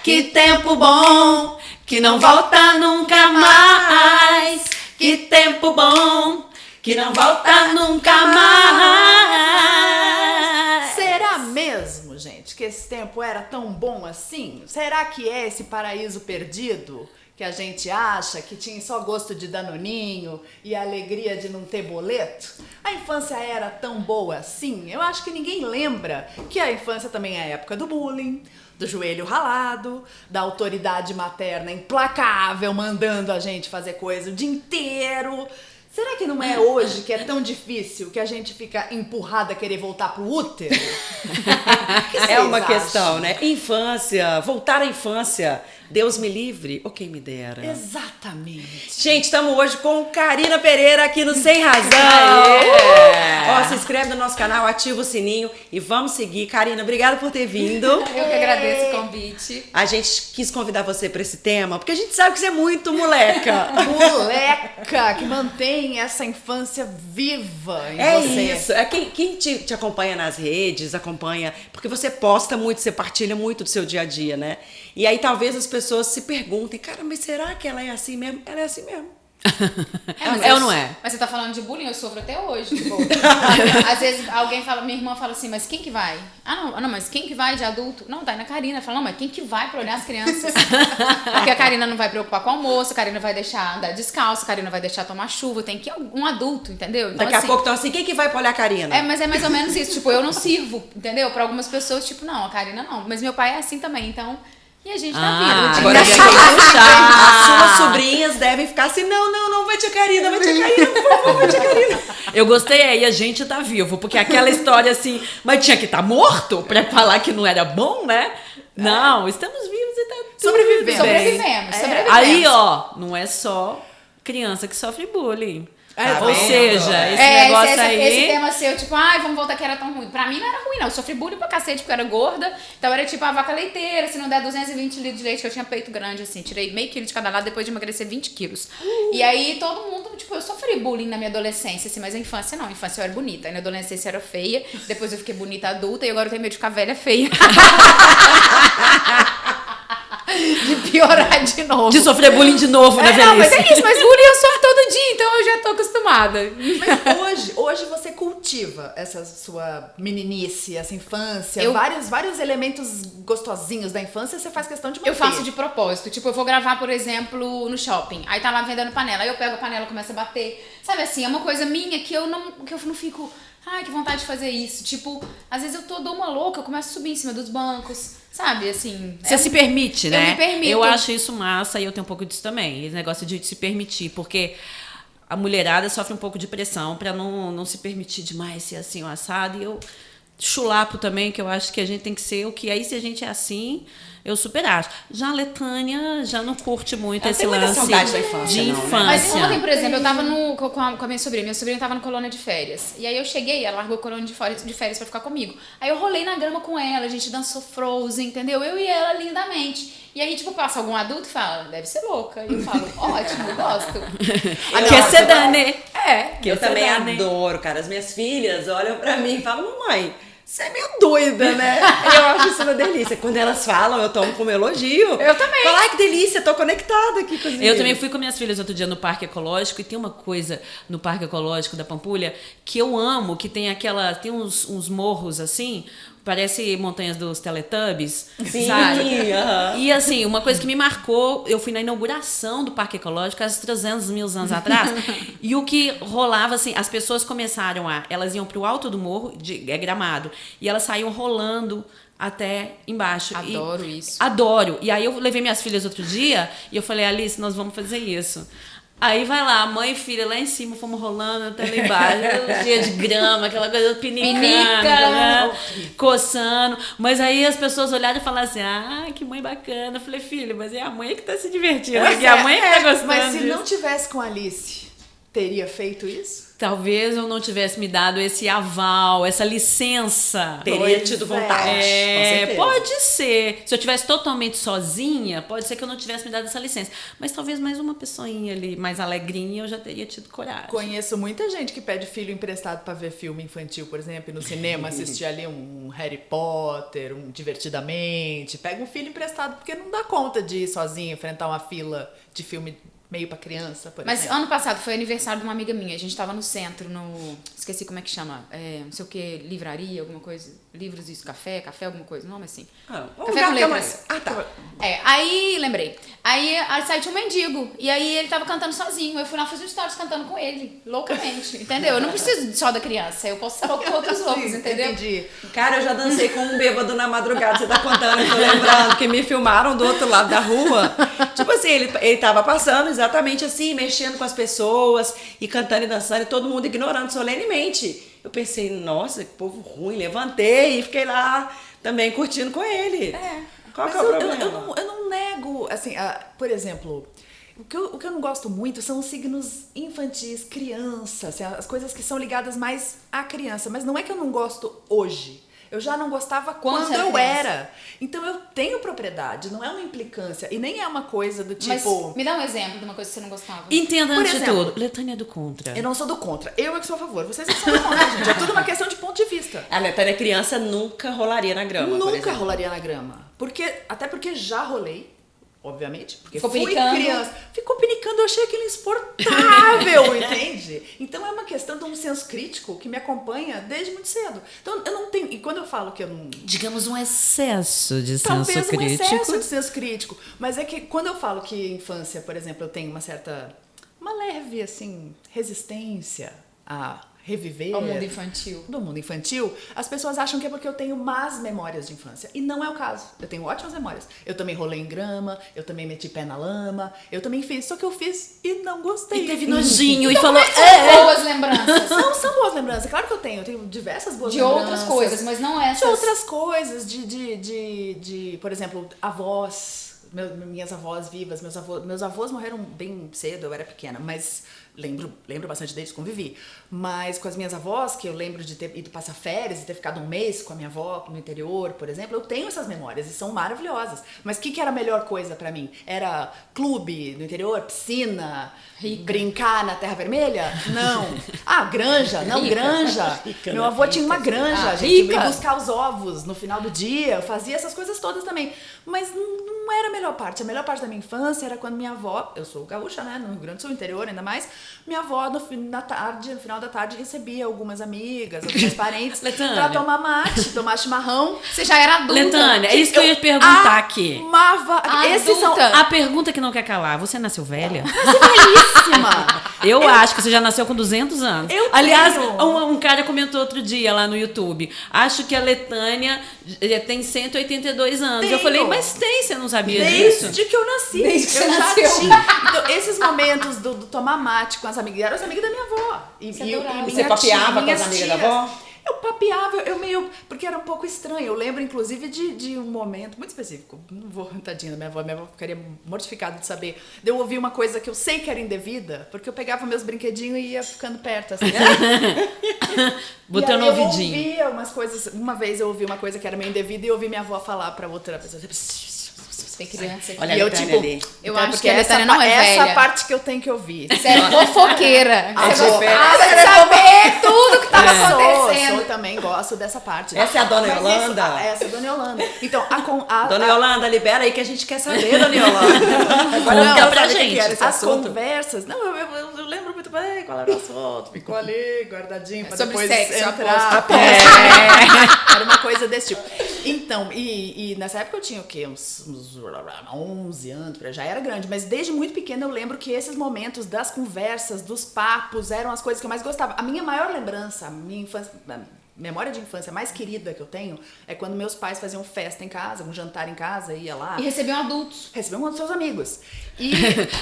Que tempo bom, que não volta nunca mais. Que tempo bom, que não volta nunca mais. Será mesmo, gente, que esse tempo era tão bom assim? Será que é esse paraíso perdido que a gente acha que tinha só gosto de danoninho e a alegria de não ter boleto? A infância era tão boa assim? Eu acho que ninguém lembra que a infância também é a época do bullying, do joelho ralado, da autoridade materna implacável mandando a gente fazer coisa o dia inteiro. Será que não é hoje que é tão difícil que a gente fica empurrada a querer voltar pro útero? É uma questão, né? Infância, voltar à infância. Deus me livre, ou quem me dera. Exatamente. Gente, estamos hoje com Karina Pereira aqui no Sem Razão. Ó, se inscreve no nosso canal, ativa o sininho e vamos seguir. Karina, obrigada por ter vindo. Eu que agradeço o convite. A gente quis convidar você para esse tema, porque a gente sabe que você é muito moleca. Moleca que mantém essa infância viva em você. Isso. É quem te acompanha nas redes, acompanha, porque você posta muito, você partilha muito do seu dia a dia, né? E aí talvez as pessoas se perguntem, cara, mas será que ela é assim mesmo? Ela é assim mesmo. É ou não é? Mas você tá falando de bullying, eu sofro até hoje. Tipo, às vezes alguém fala, minha irmã fala assim, mas quem que vai? Não, mas quem que vai de adulto? Não, tá aí na Karina. Fala, não, mas quem que vai pra olhar as crianças? Porque a Karina não vai preocupar com o almoço, a Karina vai deixar andar descalço, a Karina vai deixar tomar chuva, tem que ir um adulto, entendeu? Então, Daqui a pouco estão assim, quem que vai pra olhar a Karina? Mas é mais ou menos isso, tipo, eu não sirvo, entendeu? Pra algumas pessoas, tipo, não, a Karina não. Mas meu pai é assim também, então... E a gente tá vindo. Agora vem aquele puxar. As suas sobrinhas devem ficar assim, não, vai tia Karina, por favor, vai tia Karina. Eu gostei aí, a gente tá vivo, porque aquela história assim, mas tinha que estar morto pra falar que não era bom, né? Não, estamos vivos e tá tudo Sobrevivemos. bem. Sobrevivemos. Aí, ó, não é só criança que sofre bullying. Ou seja, esse negócio aí... Esse tema seu, tipo, vamos voltar que era tão ruim. Pra mim não era ruim, não. Eu sofri bullying pra cacete porque eu era gorda. Então era tipo a vaca leiteira, se não der 220 litros de leite, que eu tinha peito grande, assim. Tirei meio quilo de cada lado depois de emagrecer 20 quilos. E aí todo mundo, tipo, eu sofri bullying na minha adolescência, assim, mas a infância não. A infância eu era bonita. Aí na adolescência eu era feia, depois eu fiquei bonita adulta e agora eu tenho medo de ficar velha feia. De piorar de novo. De sofrer bullying de novo na velhice. Não, mas é isso, mas bullying eu sofro todo dia, então eu já tô acostumada. Mas hoje você cultiva essa sua meninice, essa infância, vários elementos gostosinhos da infância, você faz questão de manter. Eu faço de propósito. Tipo, eu vou gravar, por exemplo, no shopping. Aí tá lá vendendo panela. Aí eu pego a panela e começo a bater. Sabe assim, é uma coisa minha que eu não fico... Ai, que vontade de fazer isso. Tipo, às vezes eu dou uma louca, eu começo a subir em cima dos bancos. Sabe, assim... Você se permite, né? Eu me permito. Eu acho isso massa e eu tenho um pouco disso também. Esse negócio de se permitir, porque a mulherada sofre um pouco de pressão pra não se permitir demais ser assim, o assado. E eu chulapo também, que eu acho que a gente tem que ser o que... Aí, se a gente é assim, eu super acho. Já a Letânia já não curte muito esse lance saudade da infância, de não, né? infância. Mas ontem, por exemplo, eu tava com a minha sobrinha. Minha sobrinha tava no colônia de férias. E aí eu cheguei, ela largou o colônia de férias pra ficar comigo. Aí eu rolei na grama com ela, a gente dançou Frozen, entendeu? Eu e ela lindamente. E aí, tipo, passa algum adulto e fala, deve ser louca. E eu falo, ótimo, gosto. Quer ser Dani? Eu também adoro, cara. As minhas filhas olham pra mim e falam, mamãe, você é meio doida, né? Eu acho isso uma delícia. Quando elas falam, eu tomo como elogio. Eu também. Falo, ai, que delícia, tô conectada aqui com os Eu meninos. também fui com minhas filhas outro dia no Parque Ecológico e tem uma coisa no Parque Ecológico da Pampulha que eu amo, que tem uns morros assim, parece montanhas dos Teletubbies, sabe? E assim, uma coisa que me marcou, eu fui na inauguração do Parque Ecológico há 300 mil anos atrás, e o que rolava assim, as pessoas começaram elas iam pro alto do morro, gramado, e elas saíam rolando até embaixo. Adoro isso. Adoro. E aí eu levei minhas filhas outro dia e eu falei, Alice, nós vamos fazer isso. Aí vai lá, mãe e filha lá em cima, fomos rolando até lá embaixo, cheia de grama, aquela coisa pinicando, né? Coçando. Mas aí as pessoas olharam e falaram assim, que mãe bacana. Eu falei, filho, mas é a mãe que tá se divertindo, porque a mãe que tá gostando Mas se disso. não tivesse com a Alice, teria feito isso? Talvez eu não tivesse me dado esse aval, essa licença. Teria tido vontade. com certeza. Pode ser. Se eu tivesse totalmente sozinha, pode ser que eu não tivesse me dado essa licença. Mas talvez mais uma pessoinha ali, mais alegrinha, eu já teria tido coragem. Conheço muita gente que pede filho emprestado pra ver filme infantil, por exemplo, no cinema, assistir ali um Harry Potter, um Divertidamente. Pega um filho emprestado porque não dá conta de ir sozinho enfrentar uma fila de filme meio pra criança, por Mas exemplo. ano passado foi aniversário de uma amiga minha. A gente tava no centro, esqueci como é que chama. Não sei o que, livraria, alguma coisa. Livros e café, alguma coisa. Nome assim. Café com letras. Tá. Aí lembrei. Aí saiu tinha um mendigo. E aí ele tava cantando sozinho. Eu fui lá fazer um stories cantando com ele. Loucamente. Entendeu? Eu não preciso só da criança. Eu posso estar com outros loucos, entendeu? Entendi. Cara, eu já dancei com um bêbado na madrugada, você tá contando, eu tô lembrando que me filmaram do outro lado da rua. Tipo assim, ele tava passando exatamente assim, mexendo com as pessoas e cantando e dançando e todo mundo ignorando solenemente. Eu pensei, nossa, que povo ruim, levantei e fiquei lá também curtindo com ele. Qual que é o problema? Eu não nego, assim, por exemplo, o que eu não gosto muito são os signos infantis, criança, assim, as coisas que são ligadas mais à criança. Mas não é que eu não gosto hoje. Eu já não gostava quando eu era. Então eu tenho propriedade, não é uma implicância. E nem é uma coisa do tipo... Mas me dá um exemplo de uma coisa que você não gostava. Entenda Por antes de exemplo, tudo. Letânia é do contra. Eu não sou do contra. Eu é que sou a favor. Vocês é que são do contra, gente. É tudo uma questão de ponto de vista. A Letânia criança nunca rolaria na grama, por Nunca exemplo. rolaria na grama. Até porque já rolei. Obviamente, porque Ficou fui pinicando. criança. Ficou pinicando, eu achei aquilo insuportável, entende? Então é uma questão de um senso crítico que me acompanha desde muito cedo. Então eu não tenho... E quando eu falo que eu não... Digamos um excesso de Talvez senso um crítico. excesso de senso crítico. Mas é que quando eu falo que infância, por exemplo, eu tenho uma leve, assim, resistência a reviver... Ao mundo infantil. Do mundo infantil, as pessoas acham que é porque eu tenho más memórias de infância. E não é o caso. Eu tenho ótimas memórias. Eu também rolei em grama, eu também meti pé na lama, eu também fiz. Só que eu fiz e não gostei. E teve nojinho e Então, falou... são boas lembranças. Não, são boas lembranças. Claro que eu tenho diversas boas De lembranças. outras coisas, mas não essas. De outras coisas, por exemplo, avós, minhas avós vivas, meus avós morreram bem cedo, eu era pequena, mas lembro bastante deles, convivi. Mas com as minhas avós, que eu lembro de ter ido passar férias e ter ficado um mês com a minha avó no interior, por exemplo, eu tenho essas memórias e são maravilhosas. Mas o que era a melhor coisa pra mim? Era clube no interior, piscina, brincar na Terra Vermelha? Não. Granja, não, granja. Meu avô tinha uma granja, a gente ia buscar os ovos no final do dia, eu fazia essas coisas todas também. Mas não era a melhor parte. A melhor parte da minha infância era quando minha avó, eu sou gaúcha, né, no Rio Grande do Sul, interior ainda mais, minha avó no final da tarde recebia algumas amigas, alguns parentes pra tomar mate, tomar chimarrão. Você já era adulta. Letânia, é isso que eu ia te perguntar aqui. Amava. Esses são A pergunta que não quer calar. Você nasceu velha? belíssima. Eu acho que você já nasceu com 200 anos. Eu Aliás, tenho. um cara comentou outro dia lá no YouTube. Acho que a Letânia tem 182 anos. Eu Tenho. falei, mas tem, você não sabia disso? Desde que eu nasci. Desde que você eu já nasceu. tinha. Então, esses momentos do tomar mate com as amigas, eram as amigas da minha avó. Você adorava. Você papeava com as minhas amigas da tias. avó? Eu papeava, porque era um pouco estranho. Eu lembro, inclusive, de um momento muito específico. Não vou, tadinha da minha avó ficaria mortificada de saber. De eu ouvir uma coisa que eu sei que era indevida, porque eu pegava meus brinquedinhos e ia ficando perto, assim. Botando e aí no ouvidinho. eu ouvia umas coisas, uma vez eu ouvi uma coisa que era meio indevida e eu ouvi minha avó falar pra outra pessoa. Tem criança aqui. Olha a E eu, Letânia tipo, ali. Eu então, acho porque que a Letânia não é essa velha. parte que eu tenho que ouvir. Você é fofoqueira. Você fofoqueira. quer saber tudo que tava acontecendo. Eu também gosto dessa parte. Essa é a Dona Mas Yolanda? essa é a Dona Yolanda. Então, Dona Yolanda, libera aí que a gente quer saber, Dona Yolanda. Agora Conta eu quero pra saber o que gente. que era esse as assunto. conversas... Não, eu lembro muito bem qual era o assunto. Ficou ali, guardadinho, pra Sobre depois sexo, entrar. aposto. Era uma coisa desse tipo. Então, e nessa época eu tinha o quê? Uns 11 anos, já era grande. Mas desde muito pequena eu lembro que esses momentos das conversas, dos papos, eram as coisas que eu mais gostava. A minha maior lembrança, a minha infância... memória de infância mais querida que eu tenho é quando meus pais faziam festa em casa, um jantar em casa, ia lá. E recebiam adultos. Recebiam um dos seus amigos. E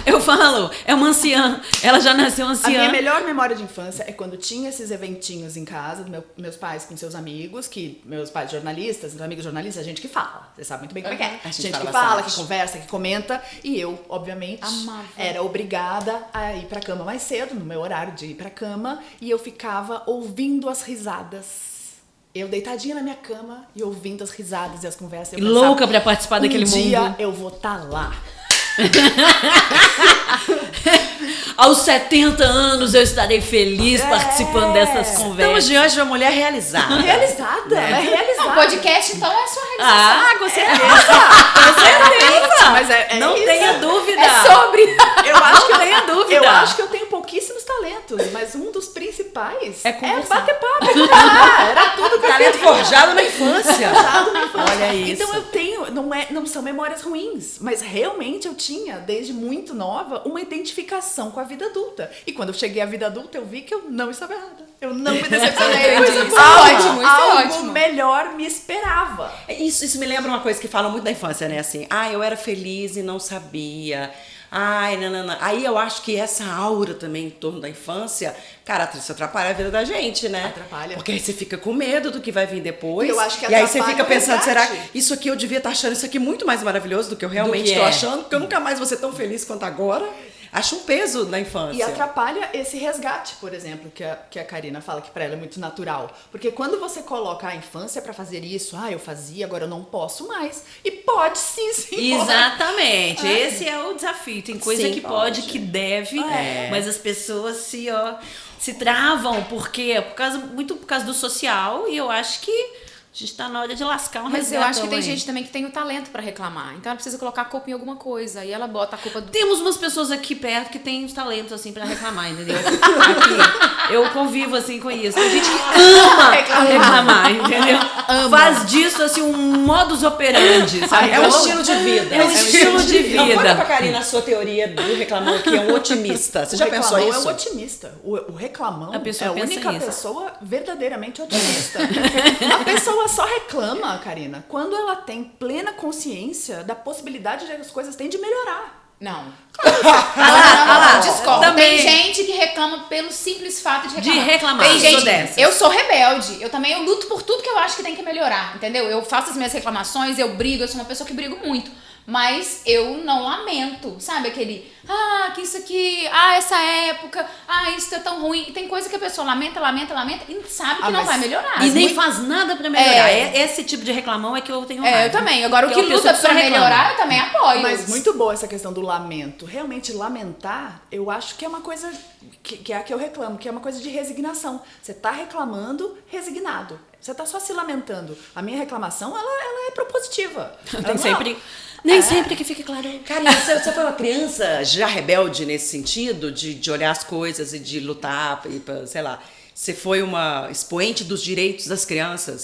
Eu falo, é uma anciã. Ela já nasceu a anciã. minha melhor memória de infância é quando tinha esses eventinhos em casa, meus pais com seus amigos, que meus pais jornalistas, meus amigos jornalistas, a gente que fala. Você sabe muito bem como é que é. A gente Gente fala que fala, bastante. que conversa, que comenta. E eu, obviamente, Amava. era obrigada a ir pra cama mais cedo, no meu horário de ir pra cama. E eu ficava ouvindo as risadas. Eu deitadinha na minha cama e ouvindo as risadas e as conversas. Eu Louca pensava, pra participar daquele mundo. Um dia eu vou estar lá. Aos 70 anos eu estarei feliz participando dessas Estamos conversas. diante de uma mulher realizada. Realizada, é realizada. O podcast, então, é a sua realização. Ah, com certeza. Com certeza. Mas é Não isso. tenha dúvida. É sobre. Eu acho que Não tenha dúvida. Eu acho que eu tenho pouquíssimos talentos, mas um dos principais É conversar. bater papo. É conversar. Era tudo que eu Talento queria. forjado na infância. Forjado na infância. Olha isso. Então eu tenho, não são memórias ruins, mas realmente eu tinha, desde muito nova, uma identificação com a vida adulta. E quando eu cheguei à vida adulta, eu vi que eu não estava errada. Eu não me decepcionei. Entendi. Isso é Algo- ótimo, isso é algo ótimo. melhor me esperava. Isso me lembra uma coisa que falam muito da infância, né? Assim, eu era feliz e não sabia. Ai, não. Aí eu acho que essa aura também em torno da infância, cara, isso atrapalha a vida da gente, né? Atrapalha. Porque aí você fica com medo do que vai vir depois. E eu acho que e aí você atrapalha fica o pensando, será resgate. que isso aqui eu devia estar achando isso aqui muito mais maravilhoso do que eu realmente que estou é. achando? Porque eu nunca mais vou ser tão feliz quanto agora. Acho um peso na infância. E atrapalha esse resgate, por exemplo, que a Karina fala que pra ela é muito natural. Porque quando você coloca a infância pra fazer isso, eu fazia, agora eu não posso mais. E pode sim, sim. Exatamente, esse é o desafio. Tem coisa Sim, que pode, pode. que deve, É. mas as pessoas se travam, porque muito por causa do social, e eu acho que a gente tá na hora de lascar um Mas eu resgatão acho que tem aí. gente também que tem o talento pra reclamar. Então ela precisa colocar a culpa em alguma coisa. E ela bota a culpa do. Temos umas pessoas aqui perto que têm os talentos, assim, pra reclamar, entendeu? Aqui, eu convivo, assim, com isso. Tem gente que ama reclamar, entendeu? Faz disso, assim, um modus operandi, sabe? É um estilo de vida. É um estilo de vida. Então, conta pra Karina a sua teoria do reclamão, que é um otimista. Você já pensou reclamão isso? é o otimista. O reclamão A pessoa é a pensa única nisso. pessoa verdadeiramente otimista. A pessoa só reclama, Karina, quando ela tem plena consciência da possibilidade de as coisas têm de melhorar. Não. lá, Discordo. também. Tem gente que reclama pelo simples fato de reclamar. De reclamar, Tem eu sou gente, dessas. eu sou rebelde. Eu luto por tudo que eu acho que tem que melhorar, entendeu? Eu faço as minhas reclamações, eu brigo, eu sou uma pessoa que brigo muito. Mas eu não lamento, sabe? Que isso aqui, essa época, isso é tão ruim. Tem coisa que a pessoa lamenta e sabe que não mas- vai melhorar. E nem Muito- faz nada pra melhorar. É. Esse tipo de reclamão é que eu tenho É, raiva. eu também. Agora, o Que que é uma pessoa luta que só pra reclama. melhorar, eu também apoio. Mas muito boa essa questão do lamento. Realmente, lamentar, eu acho que é uma coisa que é a que eu reclamo, que é uma coisa de resignação. Você tá reclamando, resignado. Você tá só se lamentando. A minha reclamação, ela é propositiva. Nem sempre que fique claro. Karina, você foi uma criança já rebelde nesse sentido, de olhar as coisas e de lutar, sei lá. Você foi uma expoente dos direitos das crianças?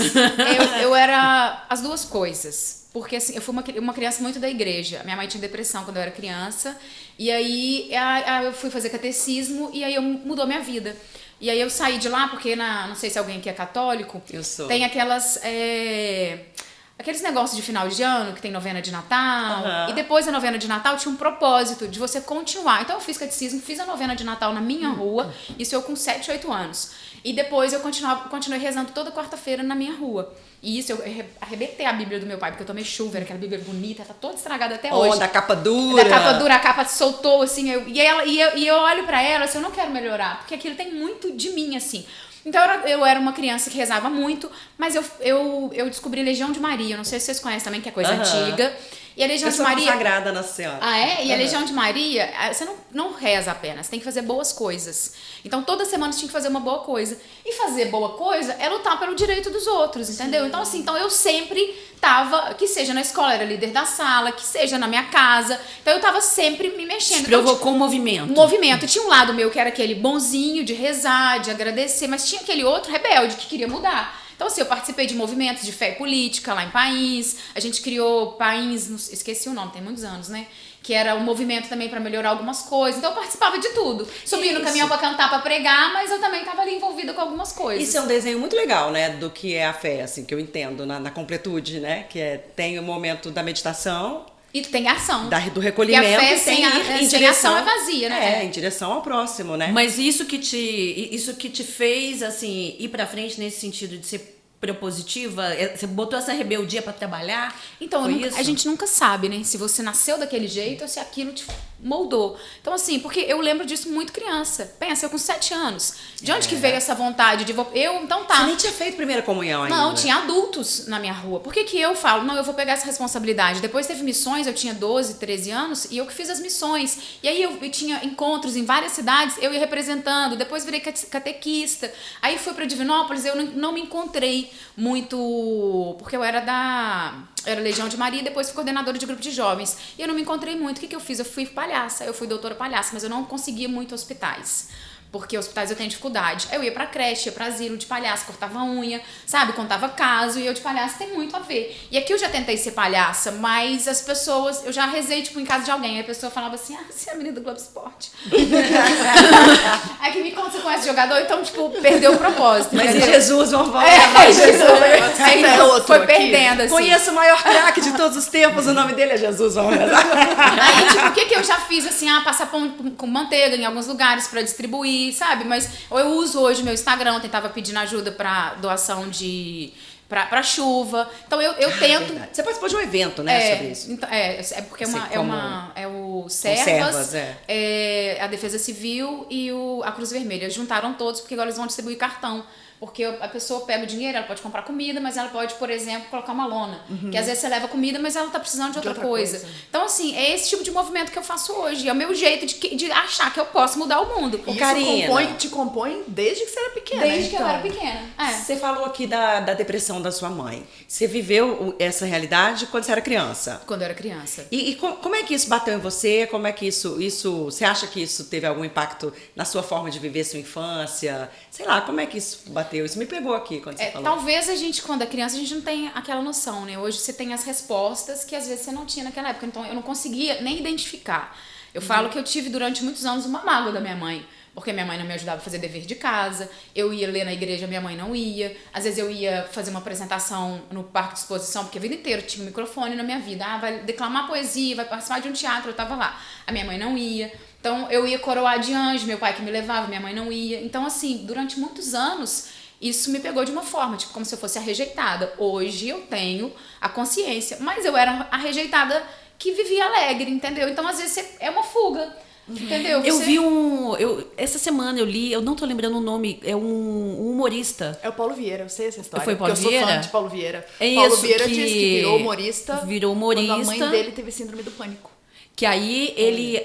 Eu era as duas coisas. Porque assim, eu fui uma criança muito da igreja. Minha mãe tinha depressão quando eu era criança. E aí eu fui fazer catecismo e aí mudou minha vida. E aí eu saí de lá porque, não sei se alguém aqui é católico. Eu sou. Tem aqueles negócios de final de ano, que tem novena de Natal. Aham. E depois da novena de Natal tinha um propósito de você continuar. Então eu fiz catecismo, fiz a novena de Natal na minha rua. Isso eu com 7, 8 anos. E depois eu continuei rezando toda quarta-feira na minha rua. E isso eu arrebentei a Bíblia do meu pai, porque eu tomei chuva, era aquela Bíblia bonita, tá toda estragada até hoje. Da capa dura. Da capa dura, a capa soltou, assim, e eu olho pra ela, assim, eu não quero melhorar, porque aquilo tem muito de mim, assim. Então eu era uma criança que rezava muito, mas eu descobri Legião de Maria, eu não sei se vocês conhecem também, que é coisa antiga. E a Legião Eu de sou Maria... consagrada na Senhora. Ah, é? E a Legião de Maria, você não reza apenas, você tem que fazer boas coisas. Então, toda semana você tinha que fazer uma boa coisa. E fazer boa coisa é lutar pelo direito dos outros, entendeu? Então, assim, eu sempre tava, que seja na escola, era líder da sala, que seja na minha casa. Então, eu tava sempre me mexendo. Provocou um movimento. Movimento. Tinha um lado meu que era aquele bonzinho de rezar, de agradecer, mas tinha aquele outro rebelde que queria mudar. Então, assim, eu participei de movimentos de fé e política lá em País. A gente criou País, esqueci o nome, tem muitos anos, né? Que era um movimento também pra melhorar algumas coisas. Então, eu participava de tudo. Subia no caminhão pra cantar, pra pregar, mas eu também tava ali envolvida com algumas coisas. Isso é um desenho muito legal, né, do que é a fé, assim, que eu entendo na completude, né, que tem o momento da meditação E tem ação. do recolhimento, e a fé sem sem, ir em sem direção, ação é vazia, né? em direção ao próximo, né? Mas isso que te fez, assim, ir pra frente nesse sentido de ser propositiva, você botou essa rebeldia pra trabalhar? Então, Foi isso? a gente nunca sabe, né? Se você nasceu daquele jeito ou se aquilo te moldou. Então, assim, porque eu lembro disso muito criança. Pensa, eu com 7 anos. De onde que veio essa vontade de... Então tá. Você nem tinha feito primeira comunhão ainda. Não, tinha adultos na minha rua. Por que que eu falo, não, eu vou pegar essa responsabilidade? Depois teve missões, eu tinha 12, 13 anos, e eu que fiz as missões. E aí eu tinha encontros em várias cidades, eu ia representando. Depois virei catequista. Aí fui pra Divinópolis, eu não me encontrei muito... Porque eu era Legião de Maria e depois fui coordenadora de grupo de jovens. E eu não me encontrei muito. O que que eu fiz? Eu fui palhaça, eu fui doutora palhaça, mas eu não conseguia muito hospitais. Porque hospitais eu tenho dificuldade. Eu ia pra creche, ia pra asilo de palhaço, cortava unha, sabe? Contava caso, e eu de palhaço tem muito a ver. E aqui eu já tentei ser palhaça, mas as pessoas... Eu já rezei, tipo, em casa de alguém. Aí a pessoa falava assim, você é a menina do Globo Esporte. Aí que me conta, você conhece jogador? Então, tipo, perdeu o propósito. Mas entendeu? e Jesus, vamos falar. Aí foi perdendo, assim. Conheço o maior craque de todos os tempos, o nome dele é Jesus, vamos ver. Aí, tipo, o que eu já fiz, assim, passar pão com manteiga em alguns lugares pra distribuir, sabe? Mas eu uso hoje meu Instagram, eu tava pedindo ajuda pra doação pra chuva. Então eu tento... Verdade. Você participou de um evento, né, sobre isso. Então, porque Assim, é o Servas, Servas, a Defesa Civil e a Cruz Vermelha. Juntaram todos, porque agora eles vão distribuir cartão. Porque a pessoa pega o dinheiro, ela pode comprar comida, mas ela pode, por exemplo, colocar uma lona. Que às vezes você leva comida, mas ela tá precisando de outra coisa. Então, assim, é esse tipo de movimento que eu faço hoje. É o meu jeito de achar que eu posso mudar o mundo. Isso te compõe desde que você era pequena. Desde que eu era pequena. Você falou aqui da depressão da sua mãe. Você viveu essa realidade quando você era criança? Quando eu era criança. E como é que isso bateu em você? Como é que isso... Você acha que isso teve algum impacto na sua forma de viver sua infância? Sei lá, como é que isso bateu? Isso me pegou aqui quando você falou. Talvez a gente, quando é criança, a gente não tem aquela noção, né? Hoje você tem as respostas que às vezes você não tinha naquela época. Então eu não conseguia nem identificar. Eu falo que eu tive durante muitos anos uma mágoa da minha mãe. Porque minha mãe não me ajudava a fazer dever de casa. Eu ia ler na igreja, minha mãe não ia. Às vezes eu ia fazer uma apresentação no parque de exposição, porque a vida inteira tinha um microfone na minha vida. Vai declamar poesia, vai participar de um teatro, eu tava lá. A minha mãe não ia. Então eu ia coroar de anjo, meu pai que me levava, minha mãe não ia. Então assim, durante muitos anos, isso me pegou de uma forma, tipo, como se eu fosse a rejeitada. Hoje eu tenho a consciência, mas eu era a rejeitada que vivia alegre, entendeu? Então às vezes é uma fuga. Entendeu? Eu vi essa semana eu li, eu não tô lembrando o nome, é um humorista. É o Paulo Vieira, eu sei essa história. Foi Paulo porque eu Vieira? sou fã de Paulo Vieira. É Paulo isso, Vieira que disse que virou humorista. Quando a mãe dele teve síndrome do pânico. Que aí ele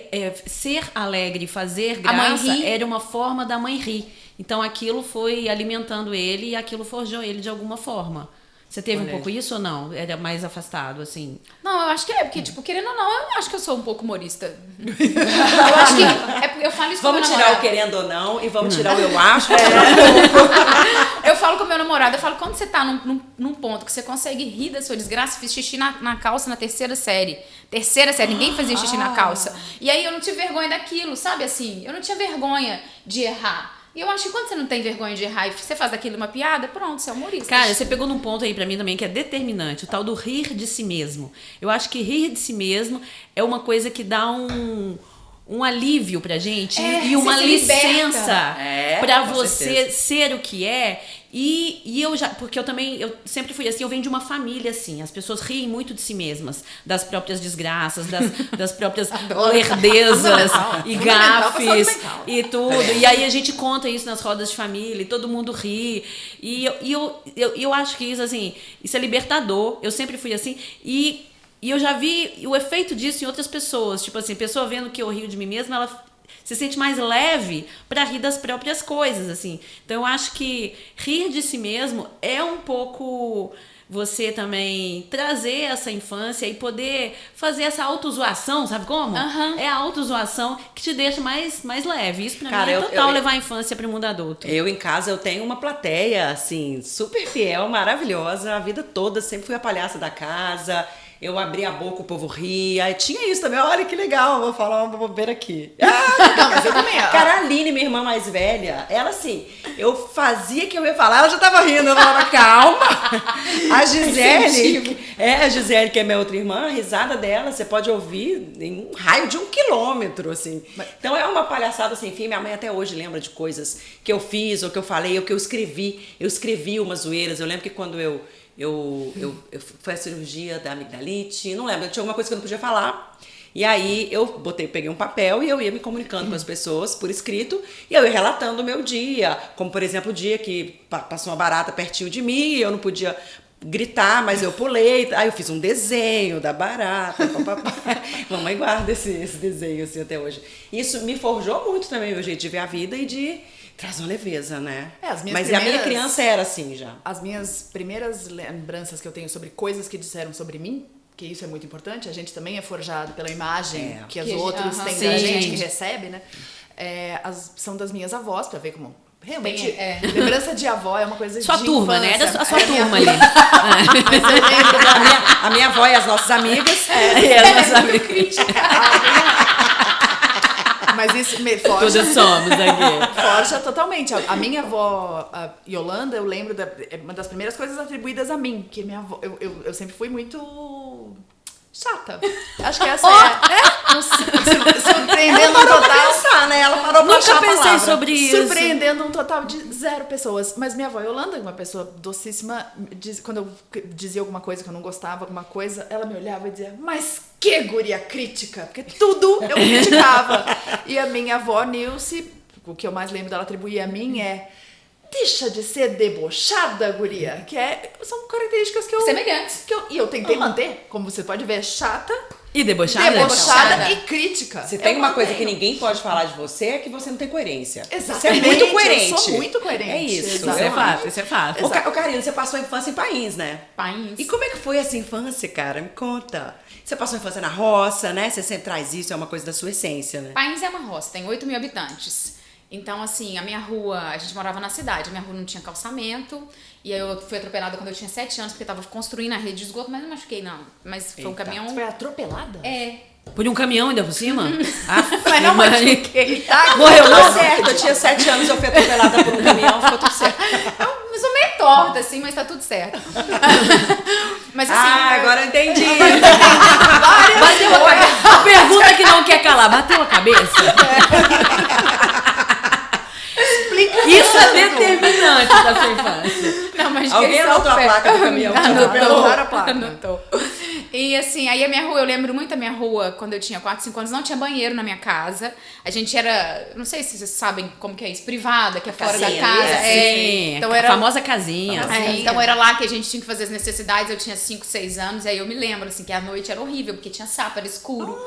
ser alegre, fazer graça, era uma forma da mãe rir. Então aquilo foi alimentando ele e aquilo forjou ele de alguma forma. Você teve um pouco isso ou não? Era mais afastado, assim? Não, eu acho que porque, tipo, querendo ou não, eu acho que eu sou um pouco humorista. Eu acho que eu falo isso com Vamos meu tirar namorado. o querendo ou não e vamos tirar o eu acho. Eu falo com o meu namorado, eu falo, quando você tá num ponto que você consegue rir da sua desgraça, fiz xixi na calça na terceira série. Ninguém fazia xixi na calça. E aí eu não tive vergonha daquilo, sabe assim? Eu não tinha vergonha de errar. E eu acho que quando você não tem vergonha de errar e você faz daquilo uma piada, pronto, você é humorista. Cara, você pegou num ponto aí pra mim também que é determinante, o tal do rir de si mesmo. Eu acho que rir de si mesmo é uma coisa que dá um alívio pra gente e uma licença pra você ser o que é. E eu porque eu sempre fui assim, eu venho de uma família assim, as pessoas riem muito de si mesmas, das próprias desgraças, das próprias lerdezas e gafes e tudo. E aí a gente conta isso nas rodas de família e todo mundo ri. E eu acho que isso, assim, isso é libertador. Eu sempre fui assim. E eu já vi o efeito disso em outras pessoas. Tipo assim, a pessoa vendo que eu rio de mim mesma, ela se sente mais leve para rir das próprias coisas, assim. Então, eu acho que rir de si mesmo é um pouco você também trazer essa infância e poder fazer essa autozoação, sabe como? É a autozoação que te deixa mais leve. Isso pra mim é total levar a infância pro mundo adulto. Eu, em casa, eu tenho uma plateia, assim, super fiel, maravilhosa. A vida toda, sempre fui a palhaça da casa. eu abria a boca, o povo ria. E tinha isso também. Olha que legal, vou falar uma bobeira aqui. Não, mas eu também. Cara, a Aline, minha irmã mais velha, ela assim, eu fazia que eu ia falar, ela já tava rindo, eu falava, calma. A Gisele, que é minha outra irmã, a risada dela, você pode ouvir em um raio de 1 quilômetro, assim. Então é uma palhaçada sem fim. Minha mãe até hoje lembra de coisas que eu fiz, ou que eu falei, ou que eu escrevi. Eu escrevi umas zoeiras. Eu lembro que quando eu foi a cirurgia da amigdalite, não lembro, tinha alguma coisa que eu não podia falar. E aí eu peguei um papel e eu ia me comunicando com as pessoas por escrito e eu ia relatando o meu dia, como por exemplo o dia que passou uma barata pertinho de mim e eu não podia gritar, mas eu pulei, aí eu fiz um desenho da barata, mamãe guarda esse desenho assim até hoje. Isso me forjou muito também o meu jeito de ver a vida e de trazer uma leveza, né? Mas a minha criança era assim já. As minhas primeiras lembranças que eu tenho sobre coisas que disseram sobre mim, que isso é muito importante, a gente também é forjado pela imagem que os outros têm da gente, que recebe, né? São das minhas avós, pra ver como... Realmente, lembrança de avó é uma coisa sua de turma, infância. né? Era a sua turma ali. Mas eu lembro A minha avó e as nossas amigas. Mas isso me forja. Todos somos aqui. Forja totalmente. A minha avó, a Yolanda, eu lembro uma das primeiras coisas atribuídas a mim, que minha avó, eu sempre fui muito chata. Acho que essa surpreendendo um total. Pensar, né? Ela parou pra Nunca pensei sobre isso. Surpreendendo um total de 0 pessoas. Mas minha avó Yolanda, uma pessoa docíssima, quando eu dizia alguma coisa que eu não gostava, alguma coisa, ela me olhava e dizia, mas que guria crítica, porque tudo eu criticava. E a minha avó Nilce, o que eu mais lembro dela atribuir a mim é: deixa de ser debochada, guria. Que são características que eu... Semelhantes. E eu tentei manter, como você pode ver, chata, E debochada? debochada e crítica. Se tem uma coisa que mantenho. ninguém pode falar de você, é que você não tem coerência. Exatamente. Você é muito coerente. Eu sou muito coerente. É isso. Isso é Exatamente. fato, isso é fato. Ô, Karina, você passou a infância em Pains, né? Pains. E como é que foi essa infância, cara? Me conta. Você passou a infância na roça, né? Você sempre traz isso, é uma coisa da sua essência, né? Pains é uma roça, tem 8 mil habitantes. Então, assim, a minha rua, a gente morava na cidade, a minha rua não tinha calçamento. E aí eu fui atropelada quando eu tinha 7 anos, porque eu tava construindo a rede de esgoto, mas não machuquei, não. Mas foi um caminhão... Você foi atropelada? Por um caminhão ainda por cima? Mas não machuquei, tá? Morreu, não certo. Eu tinha 7 anos, eu fui atropelada por um caminhão, ficou tudo certo. Eu sou meio torta, assim, mas tá tudo certo. Mas assim... Agora eu entendi. Bateu a cabeça. Pergunta que não quer calar. Bateu a cabeça? Explica Isso é determinante da sua infância. Não, mas Alguém anotou a placa do caminhão? Anotaram a placa. Anotou. E assim, aí a minha rua, eu lembro muito da minha rua, quando eu tinha 4, 5 anos, não tinha banheiro na minha casa. A gente era, não sei se vocês sabem como que é isso, privada, que é fora da casinha, casa. Sim, Então a era... famosa casinha. Então era lá que a gente tinha que fazer as necessidades, eu tinha 5, 6 anos, e aí eu me lembro, assim, que a noite era horrível, porque tinha sapo, era escuro.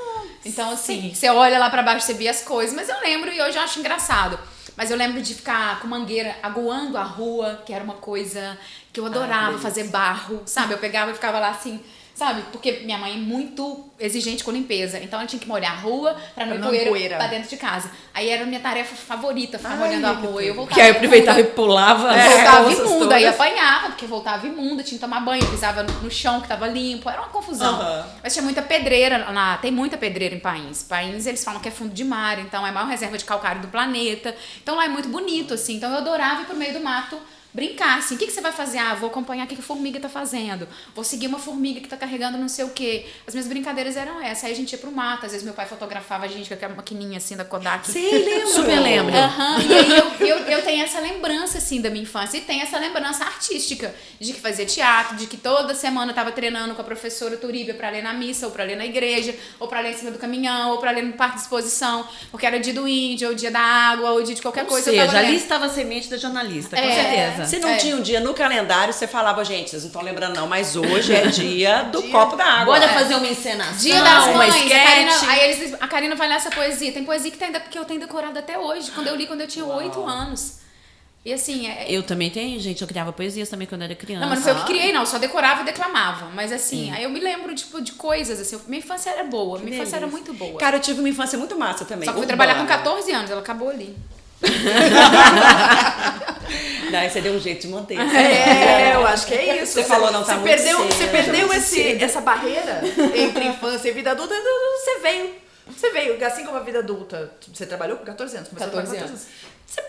Então, assim, você olha lá pra baixo, você via as coisas, mas eu lembro e hoje eu acho engraçado. Mas eu lembro de ficar com mangueira aguando a rua, que era uma coisa que eu adorava, fazer barro, sabe? Eu pegava e ficava lá assim, sabe? Porque minha mãe é muito exigente com limpeza, então ela tinha que molhar a rua pra não ir poeira pra dentro de casa. Aí era a minha tarefa favorita, ficar molhando a rua. E eu voltava Que aí eu aproveitava e pulava. voltava imunda, aí apanhava, porque voltava imunda, tinha que tomar banho, pisava no chão que tava limpo, era uma confusão. Mas tinha muita pedreira lá, tem muita pedreira em Pains. Pains, eles falam que é fundo de mar, então é a maior reserva de calcário do planeta. Então lá é muito bonito, assim, então eu adorava ir pro meio do mato brincar, assim, o que você vai fazer? Ah, vou acompanhar o que a formiga tá fazendo, vou seguir uma formiga que tá carregando não sei o quê. As minhas brincadeiras eram essas, aí a gente ia pro mato, às vezes meu pai fotografava a gente com aquela maquininha assim da Kodak. Sim, lembro. Super lembro. E aí eu tenho essa lembrança, assim, da minha infância, e tenho essa lembrança artística, de que fazia teatro, de que toda semana eu tava treinando com a professora Turíbia pra ler na missa, ou pra ler na igreja, ou pra ler em cima do caminhão, ou pra ler no parque de exposição, porque era dia do índio, ou dia da água, ou dia de qualquer coisa. Ou seja, eu tava ali lendo. estava a semente da jornalista, com certeza. Se não tinha um dia no calendário, você falava, gente, vocês não estão lembrando não, mas hoje é dia do copo da água. Bora fazer uma encenação, Dia das uma Mães, sketch. a Karina vai ler essa poesia. Tem poesia que eu tenho decorado até hoje, quando eu li quando eu tinha 8 anos. E assim... Eu também tenho, gente, eu criava poesias também quando era criança. Não, mas não foi eu que criei, não. Eu só decorava e declamava. Mas assim, aí eu me lembro, tipo, de coisas, assim. Minha infância era boa. Minha infância era muito boa. Cara, eu tive uma infância muito massa também. Só que fui trabalhar com 14 anos. Ela acabou ali. Não, aí você deu um jeito de manter. Eu acho que é isso. Você falou, não, tá muito cedo. Você perdeu essa barreira entre infância e vida adulta, você veio, assim como a vida adulta. Você trabalhou com 14 anos, começou 14 com 14 anos.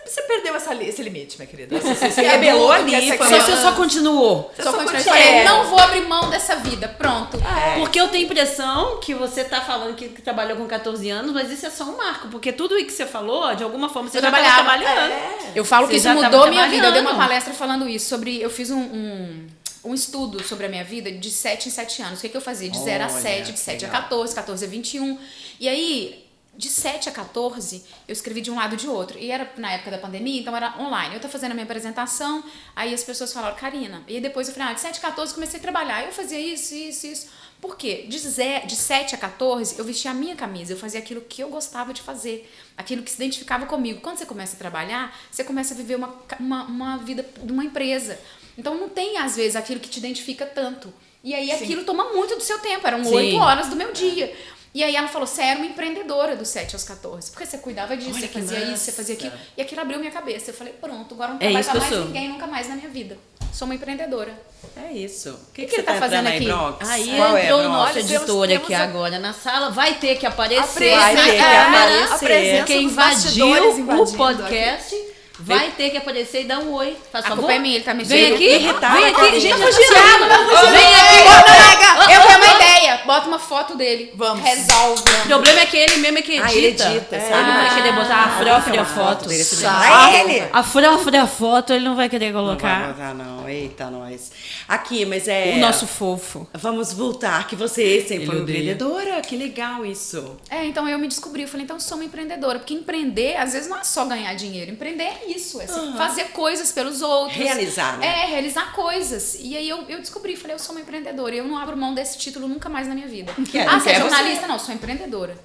Você perdeu esse limite, minha querida. Você rebelou ali. Você só continuou. Você só continuou. Eu não vou abrir mão dessa vida, pronto. Porque eu tenho a impressão que você tá falando que trabalhou com 14 anos, mas isso é só um marco. Porque tudo o que você falou, de alguma forma, você já estava trabalhando. Eu falo que Você isso já tava mudou minha vida. Eu dei trabalhando. uma palestra falando isso. Eu fiz um estudo sobre a minha vida de 7 em 7 anos. O que eu fazia? De 0 a 7, de 7 a 14, 14 a 21. E aí, de 7 a 14, eu escrevi de um lado e de outro. E era na época da pandemia, então era online. Eu tô fazendo a minha apresentação, aí as pessoas falaram, Karina. E aí depois eu falei, de 7 a 14 comecei a trabalhar. Eu fazia isso. Por quê? De 7 a 14, eu vestia a minha camisa. Eu fazia aquilo que eu gostava de fazer. Aquilo que se identificava comigo. Quando você começa a trabalhar, você começa a viver uma vida de uma empresa. Então não tem, às vezes, aquilo que te identifica tanto. E aí aquilo toma muito do seu tempo. Eram 8 horas do meu dia. E aí ela falou, você era uma empreendedora dos 7 aos 14. Porque você cuidava disso, você fazia isso, você fazia aquilo. E aquilo abriu minha cabeça. Eu falei, pronto, agora não trabalho pra mais ninguém, nunca mais na minha vida. Sou uma empreendedora. É isso. O que que você tá fazendo aqui? Aí Qual é, entrou o Bronx? nosso Olha, editor temos aqui a- agora na sala. Vai ter que aparecer. Vai ter que a aparecer. presença Quem dos invadiu bastidores o invadindo podcast vai ter que aparecer e dar um oi. Faz A favor. culpa é minha, ele tá me Vem aqui, irritado, vem aqui. Karina. Gente, Tá Thiago, vem aqui. Eu tenho uma ideia. Bota uma foto dele. Vamos. Resolve. O problema é que ele mesmo é que edita. Ele edita, Ele não vai querer botar a própria foto. dele. Sabe? Ele. A própria foto ele não vai querer Não vai colocar. botar, não. Eita, nós. Aqui, mas é... O nosso fofo. Vamos voltar, que você sempre foi Ele odeia. empreendedora. Que legal isso. Então eu me descobri. Eu falei, então eu sou uma empreendedora. Porque empreender, às vezes, não é só ganhar dinheiro. Empreender é isso. É fazer coisas pelos outros. Realizar, né? Realizar coisas. E aí eu descobri. Falei, eu sou uma empreendedora. E eu não abro mão desse título nunca mais na minha vida. Que é, Você é que é jornalista? Não, sou empreendedora.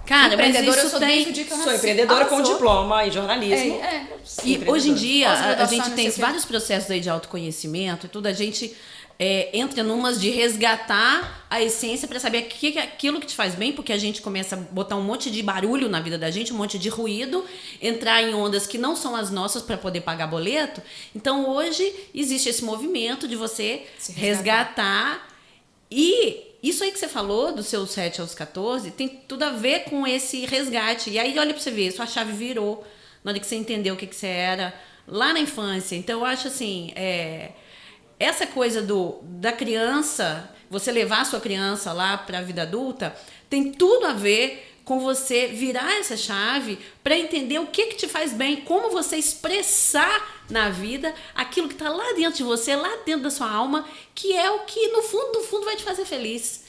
Cara, Empreendedora mas eu isso sou tem... desde o dia que eu nasci. Sou empreendedora com Arrasou. diploma em jornalismo. E hoje em dia, a Pós-graduação, gente não tem sei o quê. vários processos aí de autoconhecimento e tudo, a gente entra numas de resgatar a essência para saber aquilo que te faz bem, porque a gente começa a botar um monte de barulho na vida da gente, um monte de ruído, entrar em ondas que não são as nossas para poder pagar boleto. Então hoje existe esse movimento de você Se resgatar. E isso aí que você falou, dos seus 7 aos 14, tem tudo a ver com esse resgate. E aí, olha pra você ver, sua chave virou na hora que você entendeu o que você era lá na infância. Então, eu acho assim, essa coisa da criança, você levar a sua criança lá para a vida adulta, tem tudo a ver com você virar essa chave para entender o que te faz bem, como você expressar na vida aquilo que está lá dentro de você, lá dentro da sua alma, que é o que no fundo vai te fazer feliz.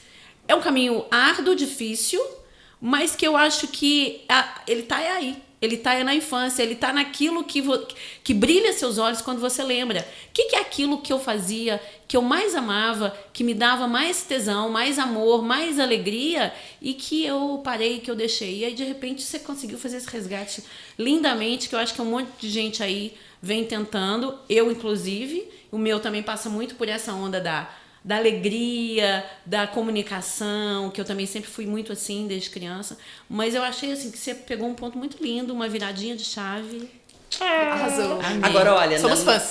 É um caminho árduo, difícil, mas que eu acho que ele tá aí. Ele tá na infância, ele tá naquilo que brilha seus olhos quando você lembra. O que é aquilo que eu fazia, que eu mais amava, que me dava mais tesão, mais amor, mais alegria e que eu parei, que eu deixei. E aí, de repente, você conseguiu fazer esse resgate lindamente, que eu acho que um monte de gente aí vem tentando, eu inclusive. O meu também passa muito por essa onda da alegria, da comunicação, que eu também sempre fui muito assim desde criança. Mas eu achei assim que você pegou um ponto muito lindo, uma viradinha de chave. Arrasou. Amei. Agora, olha... Somos não- fãs.